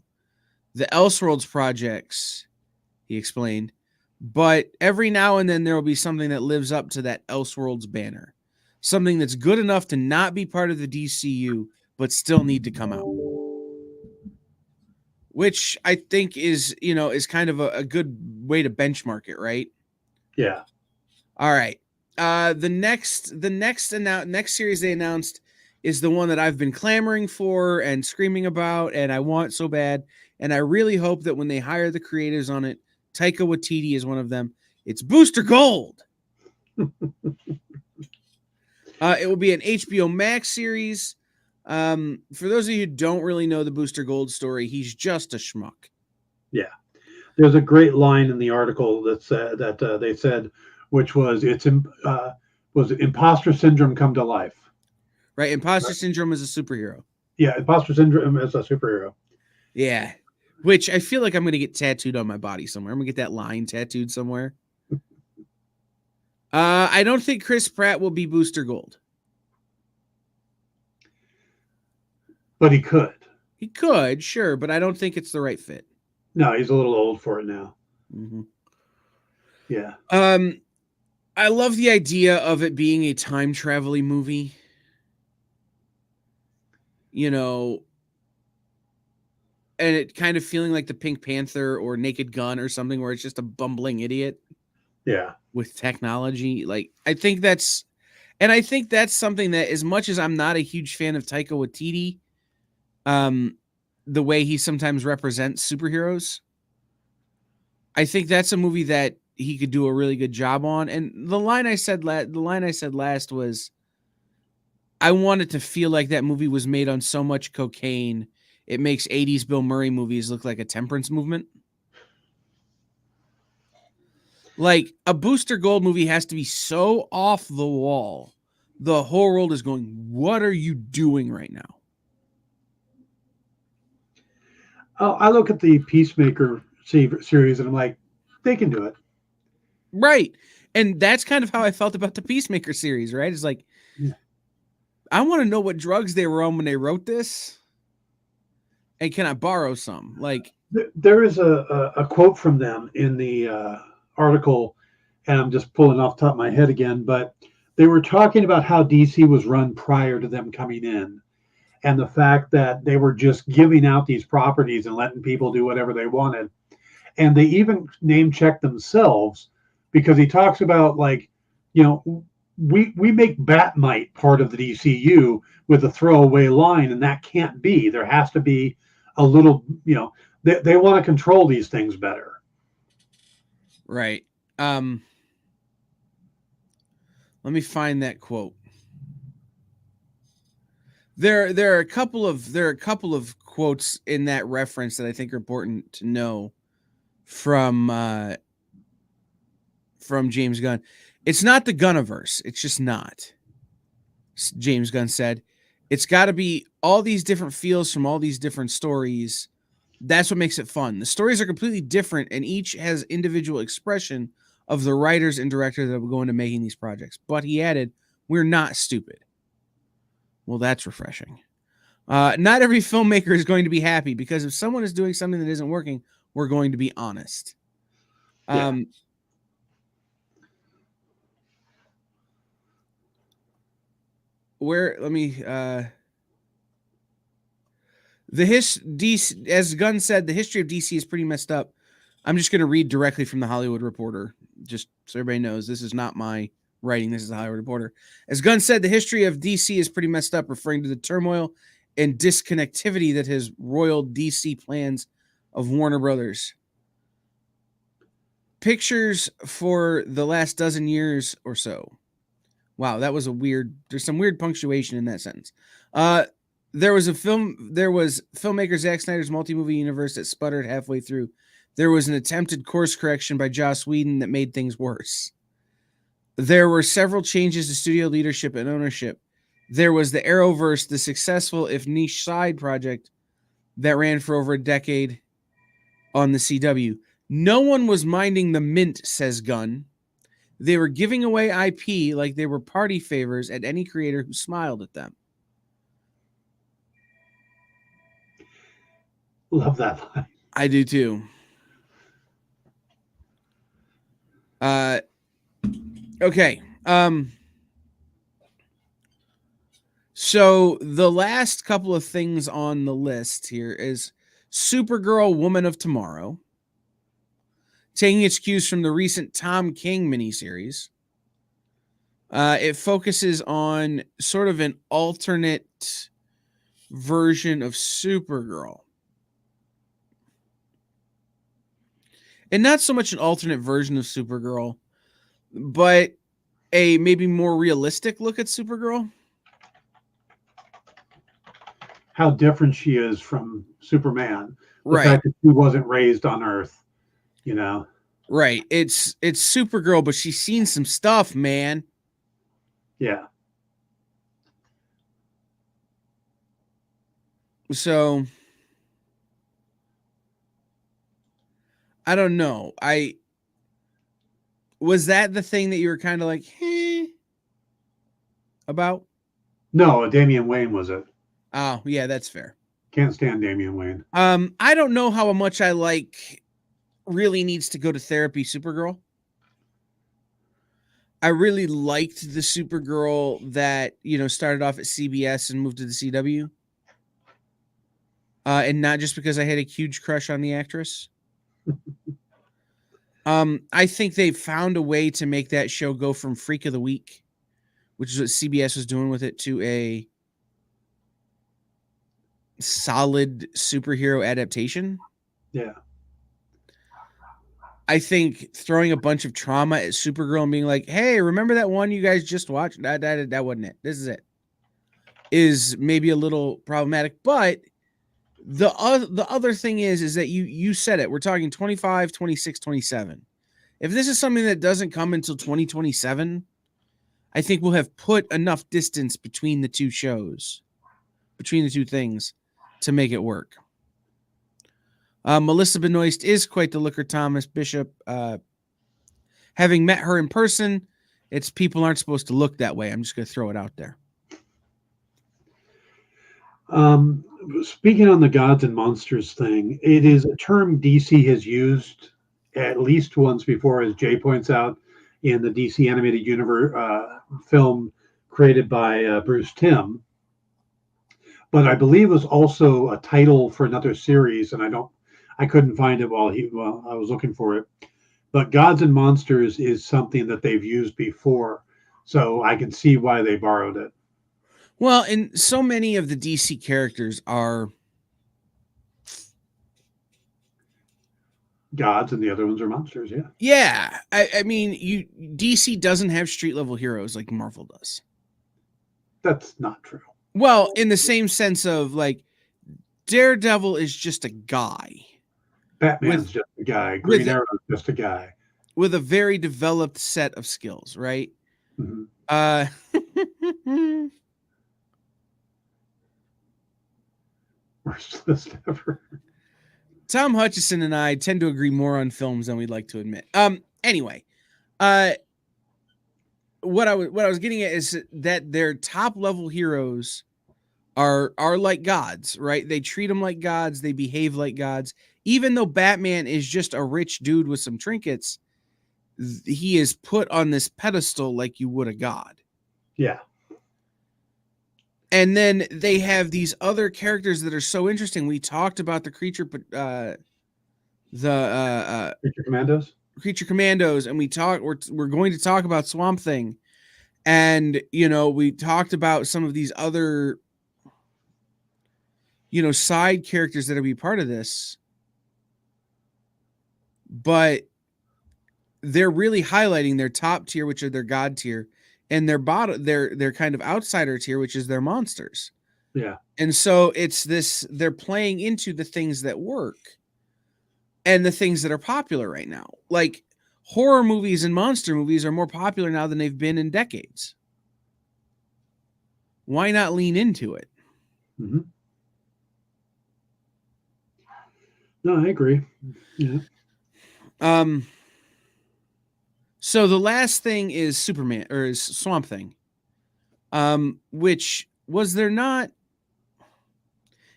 the Elseworlds projects, he explained, but every now and then there will be something that lives up to that Elseworlds banner. Something that's good enough to not be part of the DCU, but still need to come out. Which I think is kind of a good way to benchmark it, right? Yeah. All right. The next series they announced is the one that I've been clamoring for and screaming about, and I want so bad. And I really hope that when they hire the creators on it, Taika Waititi is one of them. It's Booster Gold. It will be an HBO Max series. For those of you who don't really know the Booster Gold story, he's just a schmuck. Yeah. There's a great line in the article that they said, which was was imposter syndrome come to life. Right, imposter syndrome is a superhero. Yeah, imposter syndrome is a superhero. Yeah, which I feel like I'm going to get tattooed on my body somewhere. I'm going to get that line tattooed somewhere. I don't think Chris Pratt will be Booster Gold. But he could. He could, sure, but I don't think it's the right fit. No, he's a little old for it now. Mm-hmm. Yeah. I love the idea of it being a time traveling movie. You know, and it kind of feeling like the Pink Panther or Naked Gun or something where it's just a bumbling idiot. Yeah. With technology. Like, I think that's something that, as much as I'm not a huge fan of Taika Waititi, the way he sometimes represents superheroes, I think that's a movie that he could do a really good job on. And the line I said last was, I wanted to feel like that movie was made on so much cocaine, it makes 80s Bill Murray movies look like a temperance movement. Like, a Booster Gold movie has to be so off the wall, the whole world is going, what are you doing right now? I look at the Peacemaker series and I'm like, they can do it. Right. And that's kind of how I felt about the Peacemaker series, right? It's like, yeah. I want to know what drugs they were on when they wrote this. And can I borrow some? Like, there is a quote from them in the article, and I'm just pulling off the top of my head again, but they were talking about how DC was run prior to them coming in, and the fact that they were just giving out these properties and letting people do whatever they wanted. And they even name check themselves, because he talks about, like, we make Batmite part of the DCU with a throwaway line, and that can't be. There has to be a little, they want to control these things better. Right. Let me find that quote. There are a couple of quotes in that reference that I think are important to know from James Gunn. It's not the Gunniverse. It's just not. James Gunn said, it's got to be all these different feels from all these different stories. That's what makes it fun. The stories are completely different, and each has individual expression of the writers and directors that will go into making these projects. But he added, we're not stupid. Well, that's refreshing. Not every filmmaker is going to be happy, because if someone is doing something that isn't working, we're going to be honest. Yeah. As Gunn said, the history of DC is pretty messed up. I'm just going to read directly from the Hollywood Reporter, just so everybody knows this is not my writing. This is the Hollywood Reporter. As Gunn said, the history of DC is pretty messed up, referring to the turmoil and disconnectivity that has roiled DC plans of Warner Brothers. Pictures for the last dozen years or so. Wow, that was there's some weird punctuation in that sentence. There was filmmaker Zack Snyder's multi-movie universe that sputtered halfway through. There was an attempted course correction by Joss Whedon that made things worse. There were several changes to studio leadership and ownership. There was the Arrowverse, the successful, if niche, side project that ran for over a decade on the CW. No one was minding the mint, says Gunn. They were giving away IP like they were party favors at any creator who smiled at them. Love that line. I do too. Okay. So the last couple of things on the list here is Supergirl Woman of Tomorrow, taking its cues from the recent Tom King miniseries. It focuses on sort of an alternate version of Supergirl. And not so much an alternate version of Supergirl, but a maybe more realistic look at Supergirl. How different she is from Superman. The Right. fact that she wasn't raised on Earth, you know. Right. It's Supergirl, but she's seen some stuff, man. Yeah. So I don't know. Was that the thing that you were kind of like about? No, Damian Wayne was it. Oh, yeah, that's fair. Can't stand Damian Wayne. I don't know how much I like really needs to go to therapy Supergirl. I really liked the Supergirl that, started off at CBS and moved to the CW. And not just because I had a huge crush on the actress. I think they found a way to make that show go from Freak of the Week, which is what CBS was doing with it, to a solid superhero adaptation. Yeah. I think throwing a bunch of trauma at Supergirl and being like, hey, remember that one you guys just watched? That wasn't it. This is it. Is maybe a little problematic. But the other thing is that you said it. We're talking 25, 26, 27. If this is something that doesn't come until 2027, I think we'll have put enough distance between the two shows, between the two things, to make it work. Melissa Benoist is quite the looker, Thomas Bishop. Having met her in person, it's people aren't supposed to look that way. I'm just going to throw it out there. Speaking on the gods and monsters thing, it is a term DC has used at least once before, as Jay points out, in the DC animated universe film created by Bruce Timm. But I believe it was also a title for another series, and I couldn't find it while I was looking for it. But gods and monsters is something that they've used before, so I can see why they borrowed it. Well, and so many of the DC characters are gods and the other ones are monsters. Yeah. Yeah. I mean, DC doesn't have street level heroes like Marvel does. That's not true. Well, in the same sense of like Daredevil is just a guy. Batman's just a guy. Green Arrow's just a guy. With a very developed set of skills, right? Mm-hmm. Worst list ever. Tom Hutchison and I tend to agree more on films than we'd like to admit. Anyway, what I was getting at is that their top level heroes are like gods, right? They treat them like gods. They behave like gods. Even though Batman is just a rich dude with some trinkets, he is put on this pedestal like you would a god. Yeah. And then they have these other characters that are so interesting. We talked about the Creature Commandos. Creature Commandos, and we're going to talk about Swamp Thing. And we talked about some of these other side characters that will be part of this. But they're really highlighting their top tier, which are their god tier, and their bottom, their kind of outsider tier, which is their monsters. Yeah. And so it's this, they're playing into the things that work and the things that are popular right now. Like horror movies and monster movies are more popular now than they've been in decades. Why not lean into it? Mm-hmm. No, I agree. Yeah. So the last thing is Superman, or is Swamp Thing. Which was there not?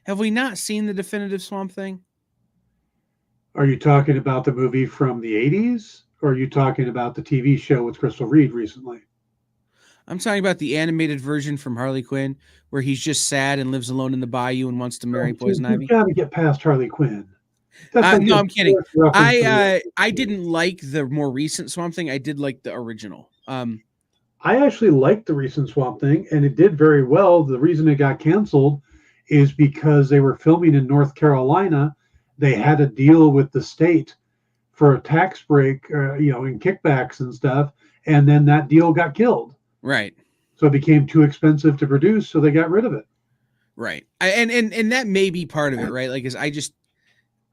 Have we not seen the definitive Swamp Thing? Are you talking about the movie from the 80s? Or are you talking about the TV show with Crystal Reed recently? I'm talking about the animated version from Harley Quinn, where he's just sad and lives alone in the bayou and wants to marry Oh, dude, Poison you've Ivy. got to get past Harley Quinn. That's like No, a I'm kidding. direct reference to the I didn't like the more recent Swamp Thing. I did like the original. I actually liked the recent Swamp Thing, and it did very well. The reason it got canceled is because they were filming in North Carolina. They had a deal with the state for a tax break, and kickbacks and stuff, and then that deal got killed. Right. So it became too expensive to produce, so they got rid of it. Right. And that may be part of it, right? Like, is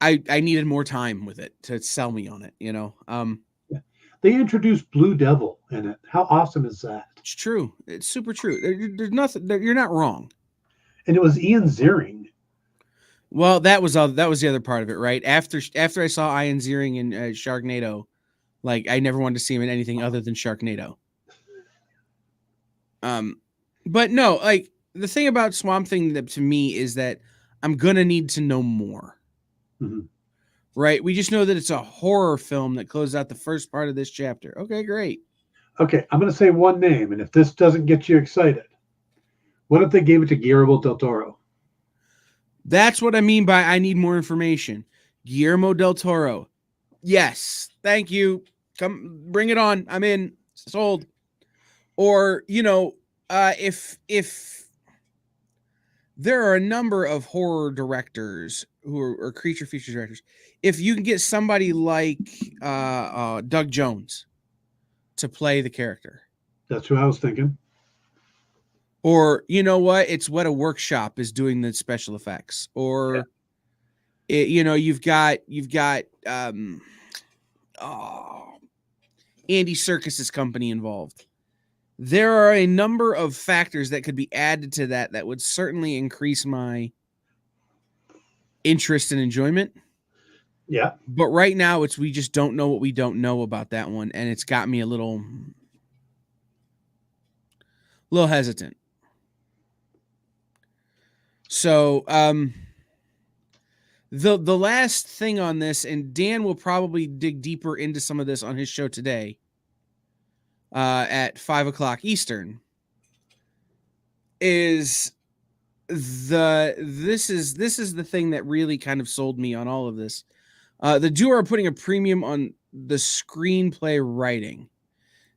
I needed more time with it to sell me on it, They introduced Blue Devil in it. How awesome is that? It's true. It's super true. There's nothing. You're not wrong. And it was Ian Ziering. Well, that was the other part of it, right? After I saw Ian Ziering in Sharknado, like I never wanted to see him in anything other than Sharknado. But no, like the thing about Swamp Thing that to me is that I'm gonna need to know more. Mm-hmm. Right? We just know that it's a horror film that closes out the first part of this chapter. Okay, great. Okay, I'm going to say one name, and if this doesn't get you excited, what if they gave it to Guillermo del Toro? That's what I mean by I need more information. Guillermo del Toro. Yes, thank you. Come, bring it on. I'm in. Sold. Or, if there are a number of horror directors who are creature feature directors, if you can get somebody like Doug Jones to play the character. That's who I was thinking. Or, you know what? It's What a Workshop is doing the special effects. Or, you've got Andy Serkis's company involved. There are a number of factors that could be added to that would certainly increase my interest and enjoyment. Yeah. But right now we just don't know what we don't know about that one. And it's got me a little hesitant. So, the last thing on this, and Dan will probably dig deeper into some of this on his show today, at 5:00 Eastern, is this is the thing that really kind of sold me on all of this. The duo are putting a premium on the screenplay writing,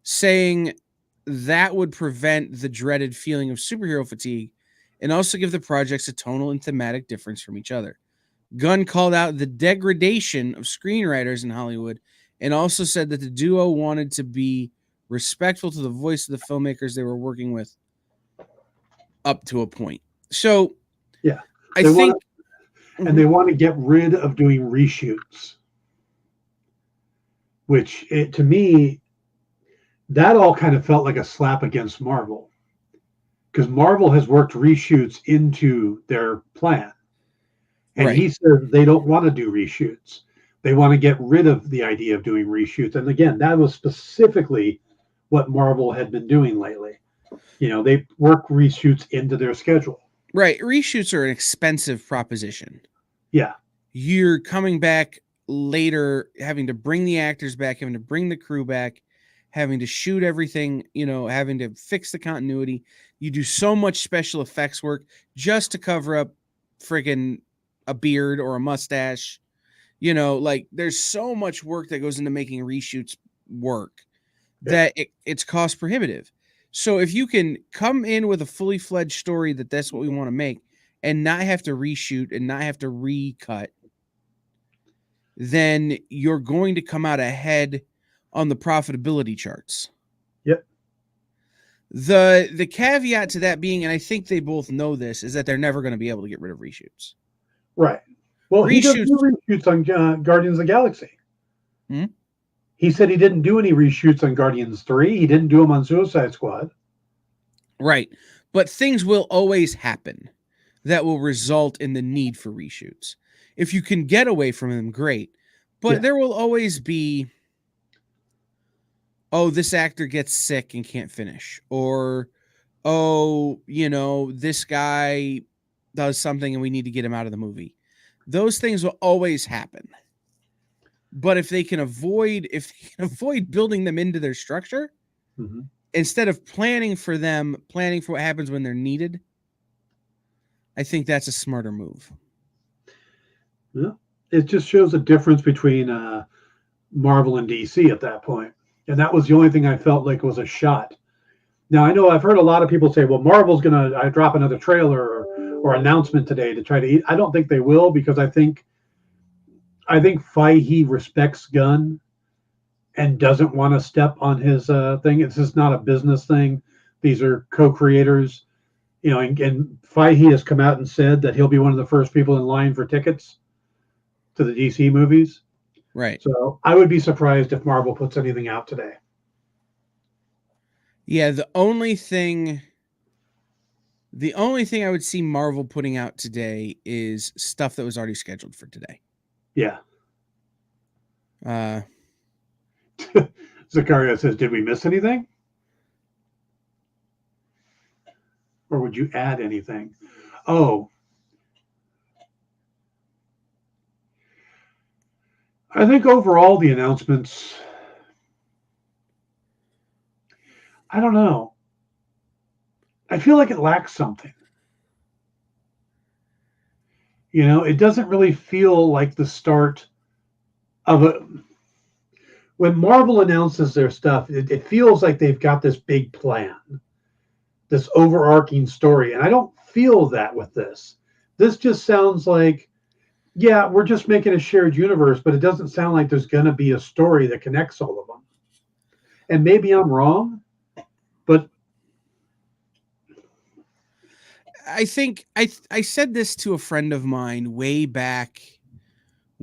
saying that would prevent the dreaded feeling of superhero fatigue and also give the projects a tonal and thematic difference from each other. Gunn called out the degradation of screenwriters in Hollywood and also said that the duo wanted to be respectful to the voice of the filmmakers they were working with up to a point. So, yeah, I think... And they want to get rid of doing reshoots, which to me, that all kind of felt like a slap against Marvel, because Marvel has worked reshoots into their plan. And Right. he said they don't want to do reshoots. They want to get rid of the idea of doing reshoots. And again, that was specifically what Marvel had been doing lately. They work reshoots into their schedule. Right. Reshoots are an expensive proposition. Yeah. You're coming back later, having to bring the actors back, having to bring the crew back, having to shoot everything, having to fix the continuity. You do so much special effects work just to cover up friggin' a beard or a mustache. There's so much work that goes into making reshoots work that it's cost prohibitive. So if you can come in with a fully fledged story that's what we want to make and not have to reshoot and not have to recut, then you're going to come out ahead on the profitability charts. Yep. The caveat to that being, and I think they both know this, is that they're never going to be able to get rid of reshoots. Right. Well, he doesn't do reshoots on Guardians of the Galaxy. He said he didn't do any reshoots on Guardians 3. He didn't do them on Suicide Squad. Right. But things will always happen that will result in the need for reshoots. If you can get away from them, great. But there will always be, this actor gets sick and can't finish. Or, this guy does something and we need to get him out of the movie. Those things will always happen. But if they can avoid building them into their structure, instead of planning for what happens when they're needed, I think that's a smarter move. Yeah. It just shows a difference between Marvel and DC at that point. And that was the only thing I felt like was a shot. Now, I know I've heard a lot of people say, well, Marvel's going to drop another trailer or announcement today to try to eat. I don't think they will, because I think Feige respects Gunn and doesn't want to step on his thing. It's just not a business thing. These are co-creators, and Feige has come out and said that he'll be one of the first people in line for tickets to the DC movies. Right. So I would be surprised if Marvel puts anything out today. Yeah, the only thing I would see Marvel putting out today is stuff that was already scheduled for today. Yeah. Zakaria says, did we miss anything? Or would you add anything? Oh. I think overall the announcements, I don't know. I feel like it lacks something. It doesn't really feel like the start of a... When Marvel announces their stuff, it feels like they've got this big plan, this overarching story. And I don't feel that with this. This just sounds like, yeah, we're just making a shared universe, but it doesn't sound like there's going to be a story that connects all of them. And maybe I'm wrong, but I think I said this to a friend of mine way back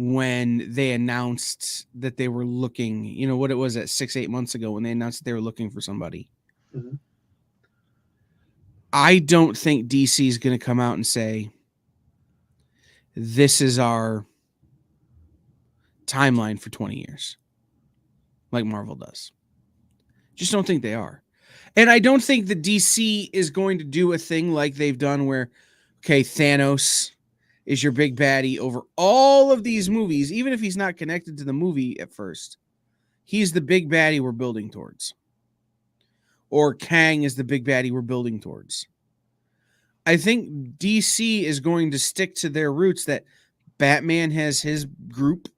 when they announced that they were looking, what it was at 6-8 months ago when they announced that they were looking for somebody. Mm-hmm. I don't think DC is going to come out and say, this is our timeline for 20 years, like Marvel does. Just don't think they are. And I don't think that DC is going to do a thing like they've done where, okay, Thanos is your big baddie over all of these movies, even if he's not connected to the movie at first. He's the big baddie we're building towards. Or Kang is the big baddie we're building towards. I think DC is going to stick to their roots that Batman has his group,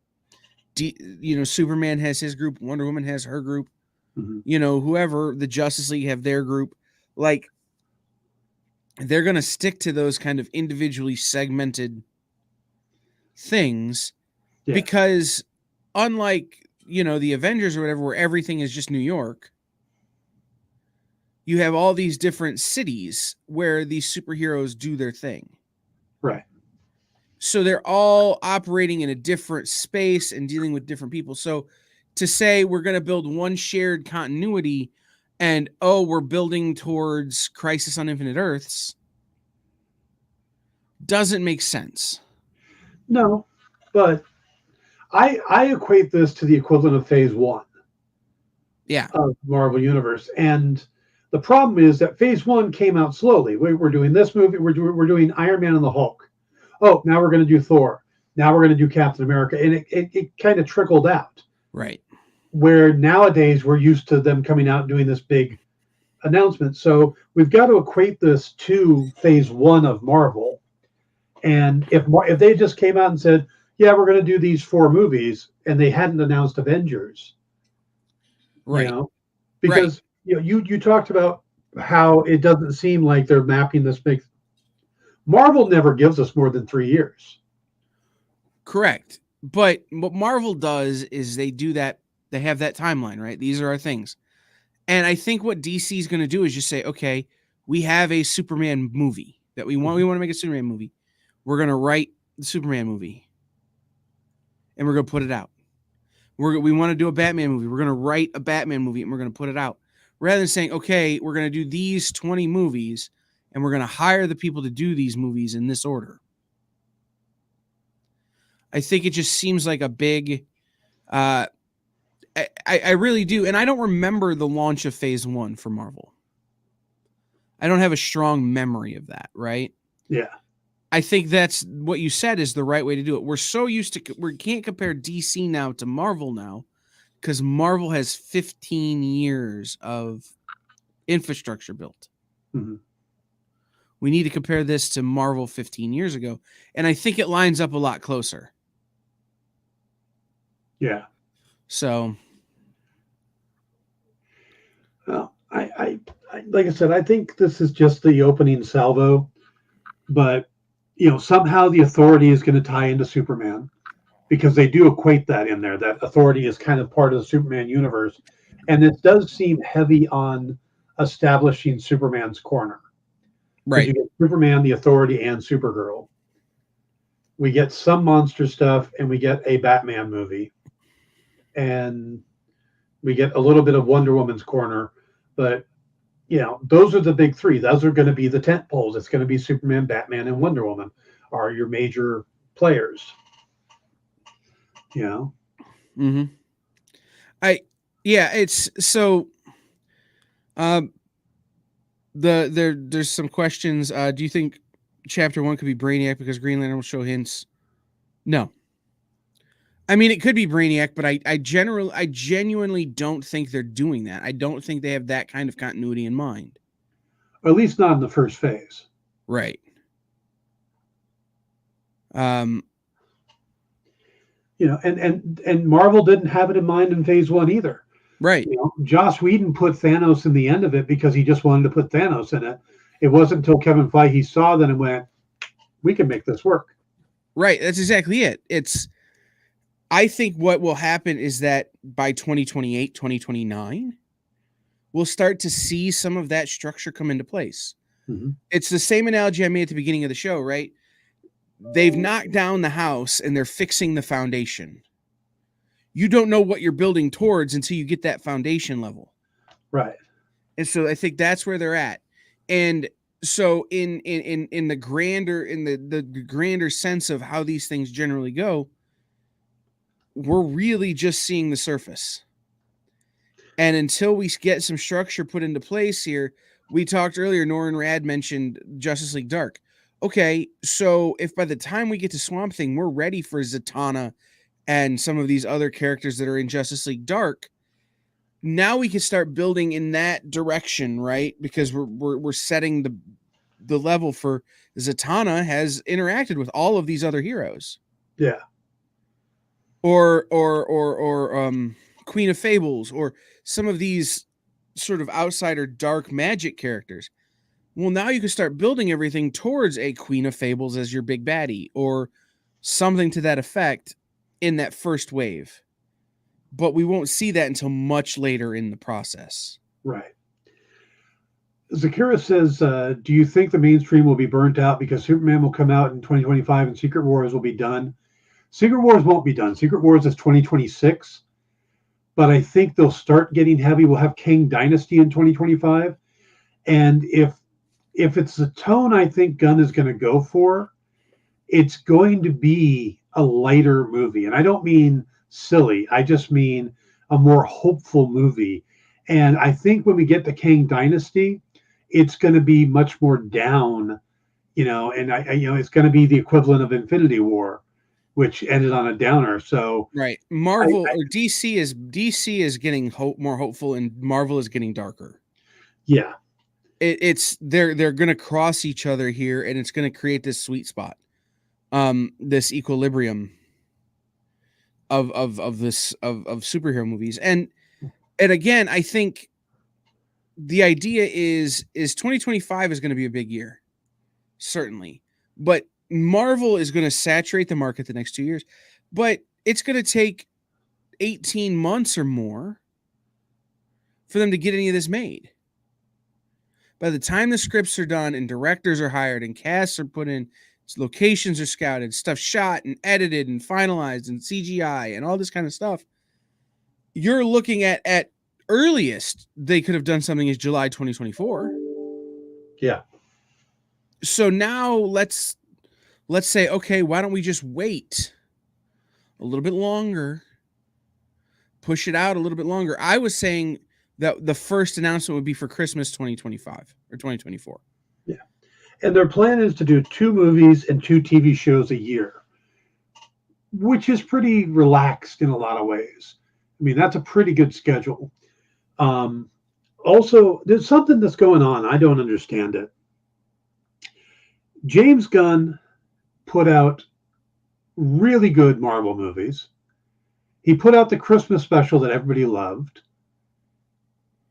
Superman has his group, Wonder Woman has her group, whoever, the Justice League have their group. Like, they're going to stick to those kind of individually segmented things because unlike, the Avengers or whatever, where everything is just New York, you have all these different cities where these superheroes do their thing. Right. So they're all operating in a different space and dealing with different people. So to say we're going to build one shared continuity and, we're building towards Crisis on Infinite Earths doesn't make sense. No, but I equate this to the equivalent of Phase 1. Yeah. Of Marvel Universe. And the problem is that Phase 1 came out slowly. We're doing this movie. We're doing Iron Man and the Hulk. Oh, now we're going to do Thor. Now we're going to do Captain America. And it kind of trickled out. Right. Where nowadays we're used to them coming out and doing this big announcement. So we've got to equate this to Phase 1 of Marvel. And if they just came out and said, yeah, we're going to do these 4 movies, and they hadn't announced Avengers. Right. Because you talked about how it doesn't seem like they're mapping this big. Marvel never gives us more than 3 years. Correct. But what Marvel does is they do that. They have that timeline, right? These are our things. And I think what DC is going to do is just say, okay, we have a Superman movie that we want. We want to make a Superman movie. We're going to write the Superman movie and we're going to put it out. We want to do a Batman movie. We're going to write a Batman movie and we're going to put it out. Rather than saying, okay, we're going to do these 20 movies and we're going to hire the people to do these movies in this order. I think it just seems like a big, I really do. And I don't remember the launch of Phase 1 for Marvel. I don't have a strong memory of that, right? Yeah. I think that's what you said is the right way to do it. We're so used to we can't compare DC now to Marvel now because Marvel has 15 years of infrastructure built. Mm-hmm. We need to compare this to Marvel 15 years ago, and I think it lines up a lot closer. Yeah. So, well, I like I said, I think this is just the opening salvo, but somehow the Authority is going to tie into Superman because they do equate that in there. That Authority is kind of part of the Superman universe, and it does seem heavy on establishing Superman's corner. Because you get Superman, the Authority, and Supergirl. We get some monster stuff, and we get a Batman movie, and we get a little bit of Wonder Woman's corner, but those are the big three. Those are going to be the tent poles. It's going to be Superman, Batman, and Wonder Woman are your major players. Mm-hmm. It's so. There's some questions. Do you think Chapter 1 could be Brainiac because Green Lantern will show hints? No. I mean, it could be Brainiac, but I genuinely don't think they're doing that. I don't think they have that kind of continuity in mind. Or at least not in the first phase. Right. And Marvel didn't have it in mind in phase 1 either. Right. Joss Whedon put Thanos in the end of it because he just wanted to put Thanos in it. It wasn't until Kevin Feige saw that and went, we can make this work. Right. That's exactly it. I think what will happen is that by 2028, 2029, we'll start to see some of that structure come into place. Mm-hmm. It's the same analogy I made at the beginning of the show, right? They've knocked down the house and they're fixing the foundation. You don't know what you're building towards until you get that foundation level. Right. And so I think that's where they're at. And so in the grander sense of how these things generally go, we're really just seeing the surface. And until we get some structure put into place here, we talked earlier, Norrin Rad mentioned Justice League Dark. Okay, so if by the time we get to Swamp Thing, we're ready for Zatanna and some of these other characters that are in Justice League Dark, now we can start building in that direction, right? Because we're setting the level for Zatanna has interacted with all of these other heroes. Yeah. Or Queen of Fables, or some of these sort of outsider dark magic characters. Well, now you can start building everything towards a Queen of Fables as your big baddie, or something to that effect in that first wave. But we won't see that until much later in the process. Right. Zakira says, do you think the mainstream will be burnt out because Superman will come out in 2025 and Secret Wars will be done? Secret Wars won't be done. Secret Wars is 2026. But I think they'll start getting heavy. We'll have Kang Dynasty in 2025. And if it's the tone I think Gunn is going to go for, it's going to be a lighter movie. And I don't mean silly. I just mean a more hopeful movie. And I think when we get to Kang Dynasty, it's going to be much more down, and it's going to be the equivalent of Infinity War, which ended on a downer. So right, Marvel or DC is getting more hopeful, and Marvel is getting darker. Yeah, they're going to cross each other here, and it's going to create this sweet spot, this equilibrium of superhero movies, and again, I think the idea is 2025 is going to be a big year, certainly, but Marvel is going to saturate the market the next 2 years, but it's going to take 18 months or more for them to get any of this made. By the time the scripts are done and directors are hired and casts are put in, locations are scouted, stuff shot and edited and finalized and CGI and all this kind of stuff, you're looking at earliest they could have done something is July 2024. Yeah. So now let's say, okay, why don't we just wait a little bit longer, push it out a little bit longer. I was saying that the first announcement would be for Christmas 2025 or 2024. Yeah. And their plan is to do 2 movies and 2 TV shows a year, which is pretty relaxed in a lot of ways. I mean, that's a pretty good schedule. Also, there's something that's going on. I don't understand it. James Gunn put out really good Marvel movies. He put out the Christmas special that everybody loved.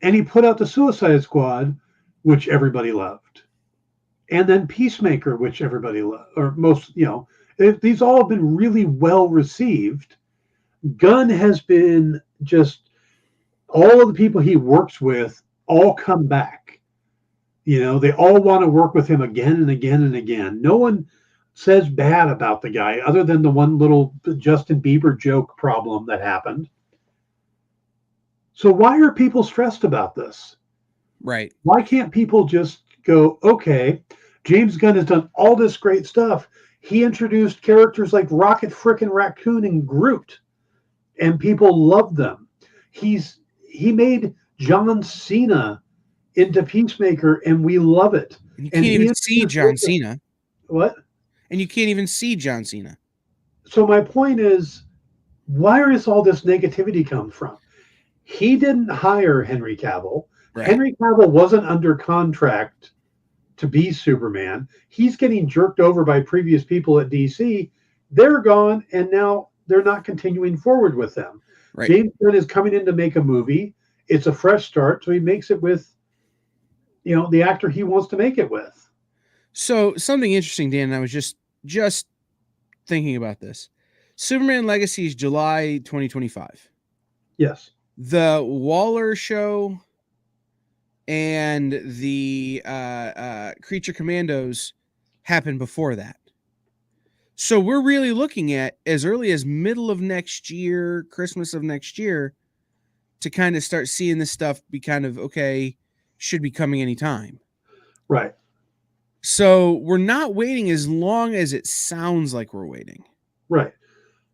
And he put out the Suicide Squad, which everybody loved. And then Peacemaker, which everybody loved, or most, these all have been really well received. Gunn has been just, all of the people he works with all come back. They all want to work with him again and again and again. No one says bad about the guy other than the one little Justin Bieber joke problem that happened. So why are people stressed about this? Right. Why can't people just go, okay, James Gunn has done all this great stuff. He introduced characters like Rocket Frickin' Raccoon and Groot, and people love them. He made John Cena into Peacemaker, and we love it. And you can't even see John Cena. What? And you can't even see John Cena. So my point is, where does all this negativity come from? He didn't hire Henry Cavill. Right. Henry Cavill wasn't under contract to be Superman. He's getting jerked over by previous people at DC. They're gone, and now they're not continuing forward with them. Right. James Gunn is coming in to make a movie. It's a fresh start, so he makes it with, the actor he wants to make it with. So something interesting, Dan, and I was just thinking about this. Superman Legacy is July 2025. Yes. The Waller show and the Creature Commandos happened before that. So we're really looking at as early as middle of next year, Christmas of next year, to kind of start seeing this stuff be kind of, okay, should be coming anytime. Right. So we're not waiting as long as it sounds like we're waiting. Right.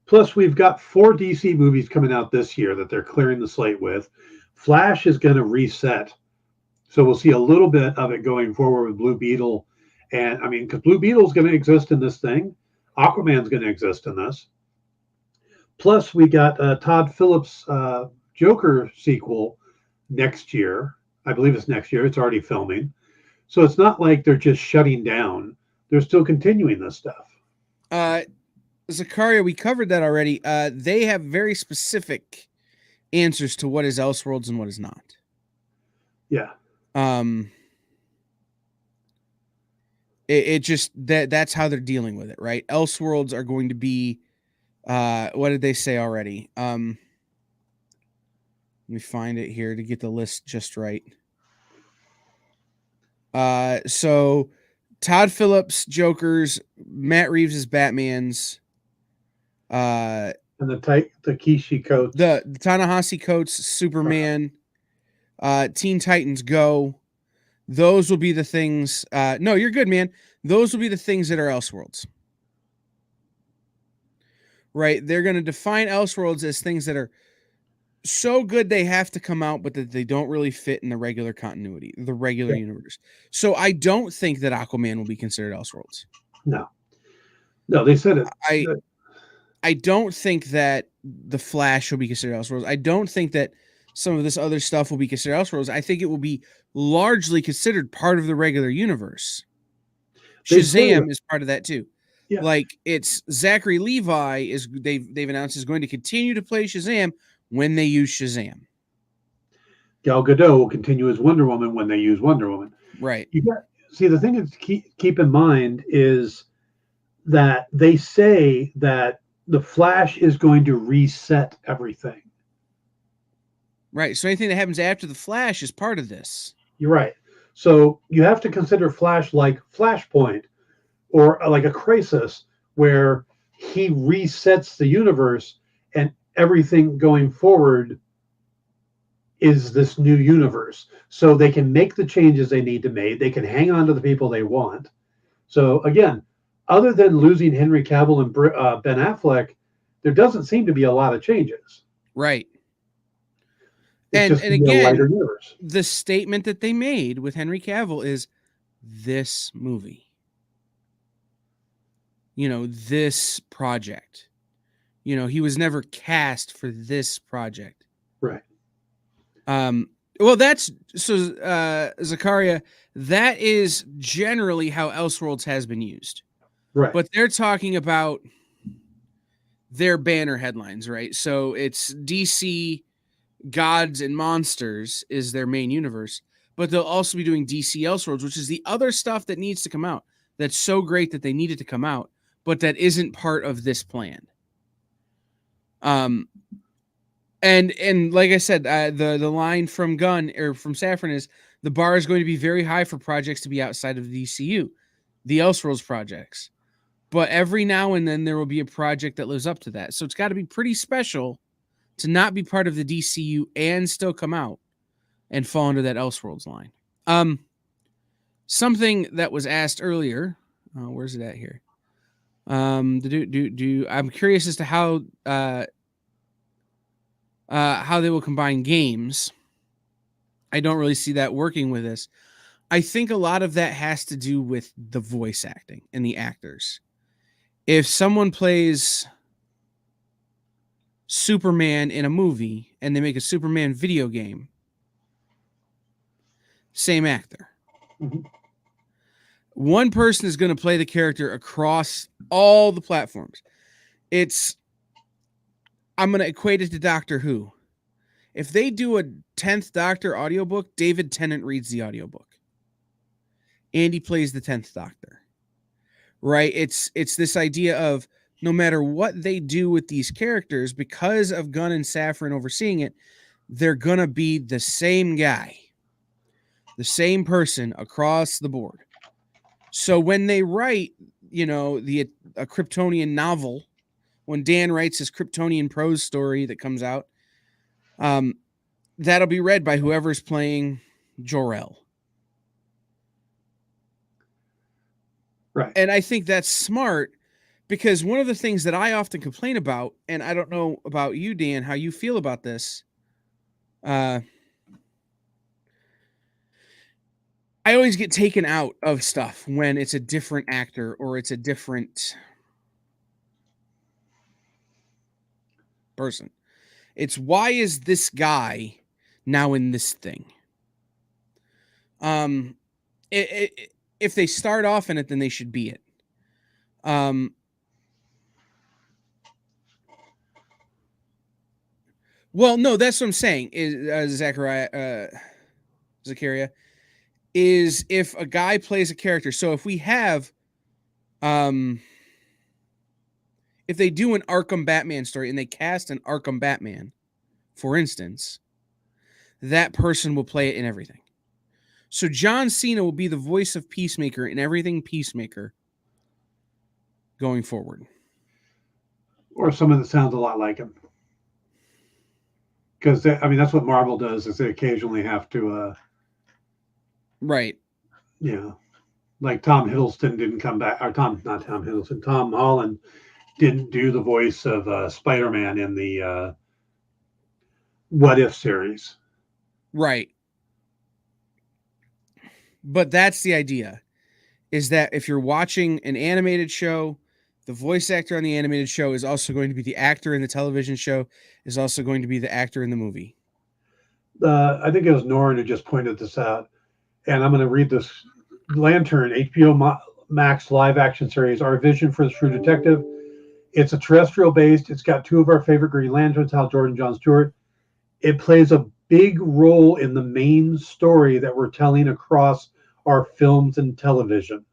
Plus, we've got 4 DC movies coming out this year that they're clearing the slate with. Flash is going to reset. So we'll see a little bit of it going forward with Blue Beetle. And, because Blue Beetle is going to exist in this thing. Aquaman's going to exist in this. Plus, we got Todd Phillips' Joker sequel next year. I believe it's next year. It's already filming. So it's not like they're just shutting down. They're still continuing this stuff. Zakaria, we covered that already. They have very specific answers to what is Elseworlds and what is not. Yeah. It just that's how they're dealing with it, right? Elseworlds are going to be what did they say already? Let me find it here to get the list just right. So Todd Phillips Jokers, Matt Reeves' Batman's, and the Kishi Coates, the Ta-Nehisi Coates Superman, Teen Titans Go. Those will be the things. No, you're good, man. Those will be the things that are Elseworlds. Right? They're going to define Elseworlds as things that are so good they have to come out, but that they don't really fit in the regular continuity, the regular universe. So I don't think that Aquaman will be considered Elseworlds. No, they said it. I don't think that the Flash will be considered Elseworlds. I don't think that some of this other stuff will be considered Elseworlds. I think it will be largely considered part of the regular universe. Shazam is part of that too. Yeah. Like it's Zachary Levi they've announced is going to continue to play Shazam when they use Shazam. Gal Gadot will continue as Wonder Woman when they use Wonder Woman. Right. See, the thing to keep in mind is that they say that the Flash is going to reset everything. Right. So anything that happens after the Flash is part of this. You're right. So you have to consider Flash like Flashpoint or like a Crisis where he resets the universe and everything going forward is this new universe. So they can make the changes they need to make. They can hang on to the people they want. So again, other than losing Henry Cavill and Ben Affleck, there doesn't seem to be a lot of changes. Right. And again, the statement that they made with Henry Cavill is this movie, this project. He was never cast for this project. Right. Well, that's so Zakaria, that is generally how Elseworlds has been used. Right. But they're talking about their banner headlines, right? So it's DC Gods and Monsters is their main universe, but they'll also be doing DC Elseworlds, which is the other stuff that needs to come out. That's so great that they needed to come out, but that isn't part of this plan. And like I said, the line from Gunn or from Safran is the bar is going to be very high for projects to be outside of the DCU, the Elseworlds projects. But every now and then there will be a project that lives up to that. So it's got to be pretty special to not be part of the DCU and still come out and fall under that Elseworlds line. Something that was asked earlier, where's it at here? I'm curious as to how they will combine games. I don't really see that working with this. I think a lot of that has to do with the voice acting and the actors. If someone plays Superman in a movie and they make a Superman video game, same actor. Mm-hmm. One person is going to play the character across all the platforms. I'm going to equate it to Doctor Who. If they do a 10th Doctor audiobook, David Tennant reads the audiobook. Andy plays the 10th Doctor. Right? It's this idea of no matter what they do with these characters, because of Gunn and Safran overseeing it, they're going to be the same guy, the same person across the board. So when they write, a Kryptonian novel, when Dan writes his Kryptonian prose story that comes out, that'll be read by whoever's playing Jor-El. Right. And I think that's smart because one of the things that I often complain about, and I don't know about you, Dan, how you feel about this. I always get taken out of stuff when it's a different actor or it's a different person. It's why is this guy now in this thing? If they start off in it, then they should be it. Well, no, that's what I'm saying. Is Zakaria, is if a guy plays a character. So if we have, if they do an Arkham Batman story and they cast an Arkham Batman, for instance, that person will play it in everything. So John Cena will be the voice of Peacemaker in everything Peacemaker going forward. Or someone that sounds a lot like him. Because, that's what Marvel does, is they occasionally have to... right. Yeah. Like Tom Hiddleston didn't come back, or Tom Holland didn't do the voice of Spider-Man in the What If series. Right. But that's the idea, is that if you're watching an animated show, the voice actor on the animated show is also going to be the actor in the television show, is also going to be the actor in the movie. I think it was Norrin who just pointed this out, and I'm going to read this. Lantern, HBO Max live action series, our vision for the True Detective. It's a terrestrial based. It's got two of our favorite Green Lanterns, Hal Jordan and John Stewart. It plays a big role in the main story that we're telling across our films and television.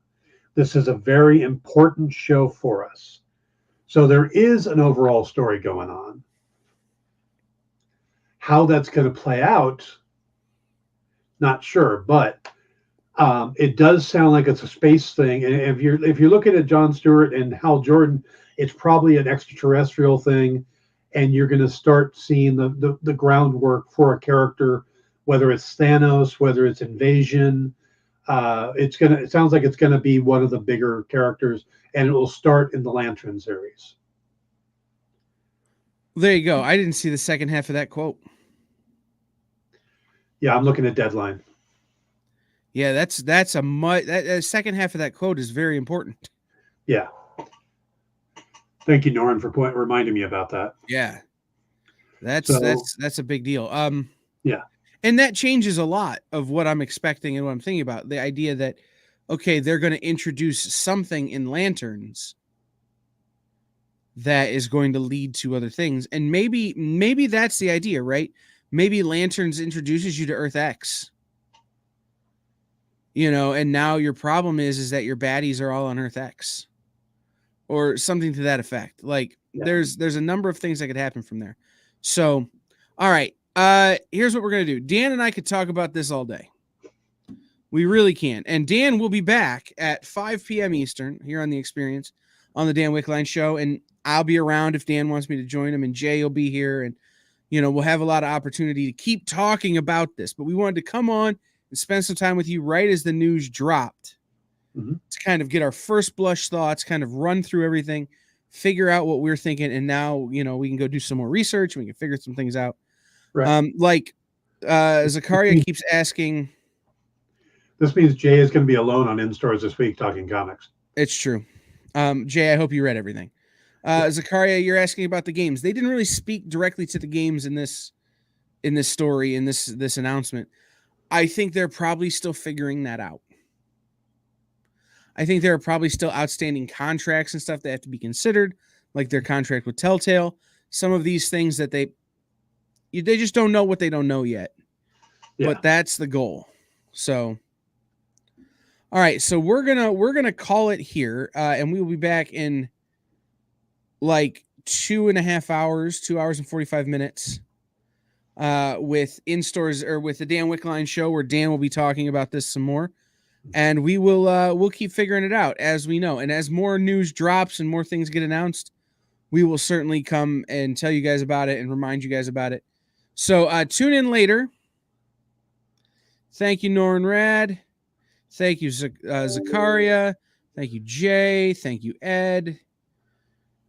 This is a very important show for us. So there is an overall story going on. How that's going to play out, not sure, but it does sound like it's a space thing. And if you're looking at John Stewart and Hal Jordan, it's probably an extraterrestrial thing, and you're going to start seeing the groundwork for a character, whether it's Thanos, whether it's Invasion. It sounds like it's going to be one of the bigger characters, and it will start in the Lantern series. There you go. I didn't see the second half of that quote. Yeah, I'm looking at Deadline. Yeah, that second half of that quote is very important. Yeah. Thank you, Norrin, for reminding me about that. Yeah. That's a big deal. Yeah. And that changes a lot of what I'm expecting and what I'm thinking about. The idea that, okay, they're going to introduce something in Lanterns that is going to lead to other things. And maybe that's the idea, right? Maybe Lanterns introduces you to Earth X. And now your problem is that your baddies are all on Earth X. Or something to that effect. Like, there's a number of things that could happen from there. So, all right. Here's what we're going to do. Dan and I could talk about this all day. We really can. And Dan will be back at 5 p.m. Eastern here on The Experience on the Dan Wickline Show. And I'll be around if Dan wants me to join him. And Jay will be here. And, we'll have a lot of opportunity to keep talking about this. But we wanted to come on and spend some time with you right as the news dropped. Mm-hmm. To kind of get our first blush thoughts, kind of run through everything, figure out what we're thinking. And now, we can go do some more research. And we can figure some things out. Right. Zakaria keeps asking. This means Jay is going to be alone on In-Stores this week talking comics. It's true. Jay, I hope you read everything. Zakaria, you're asking about the games. They didn't really speak directly to the games in this story, in this announcement. I think they're probably still figuring that out. I think there are probably still outstanding contracts and stuff that have to be considered, like their contract with Telltale. Some of these things that they just don't know what they don't know yet. Yeah. But that's the goal. So, all right. So we're gonna call it here, and we will be back in like 2.5 hours, 2 hours and 45 minutes, with In-Stores or with the Dan Wickline Show, where Dan will be talking about this some more. And we will we'll keep figuring it out as we know. And as more news drops and more things get announced, we will certainly come and tell you guys about it and remind you guys about it. So tune in later. Thank you, Norrin Rad. Thank you, Zakaria. Thank you, Jay. Thank you, Ed.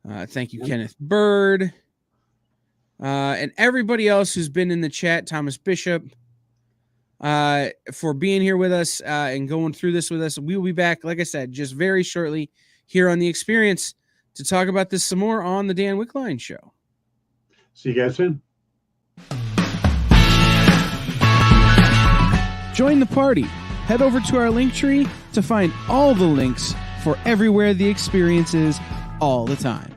Thank you, Kenneth Bird. And everybody else who's been in the chat, Thomas Bishop. For being here with us and going through this with us. We will be back, like I said, just very shortly here on The Experience to talk about this some more on the Dan Wickline Show. See you guys soon. Join the party. Head over to our link tree to find all the links for everywhere The Experience is all the time.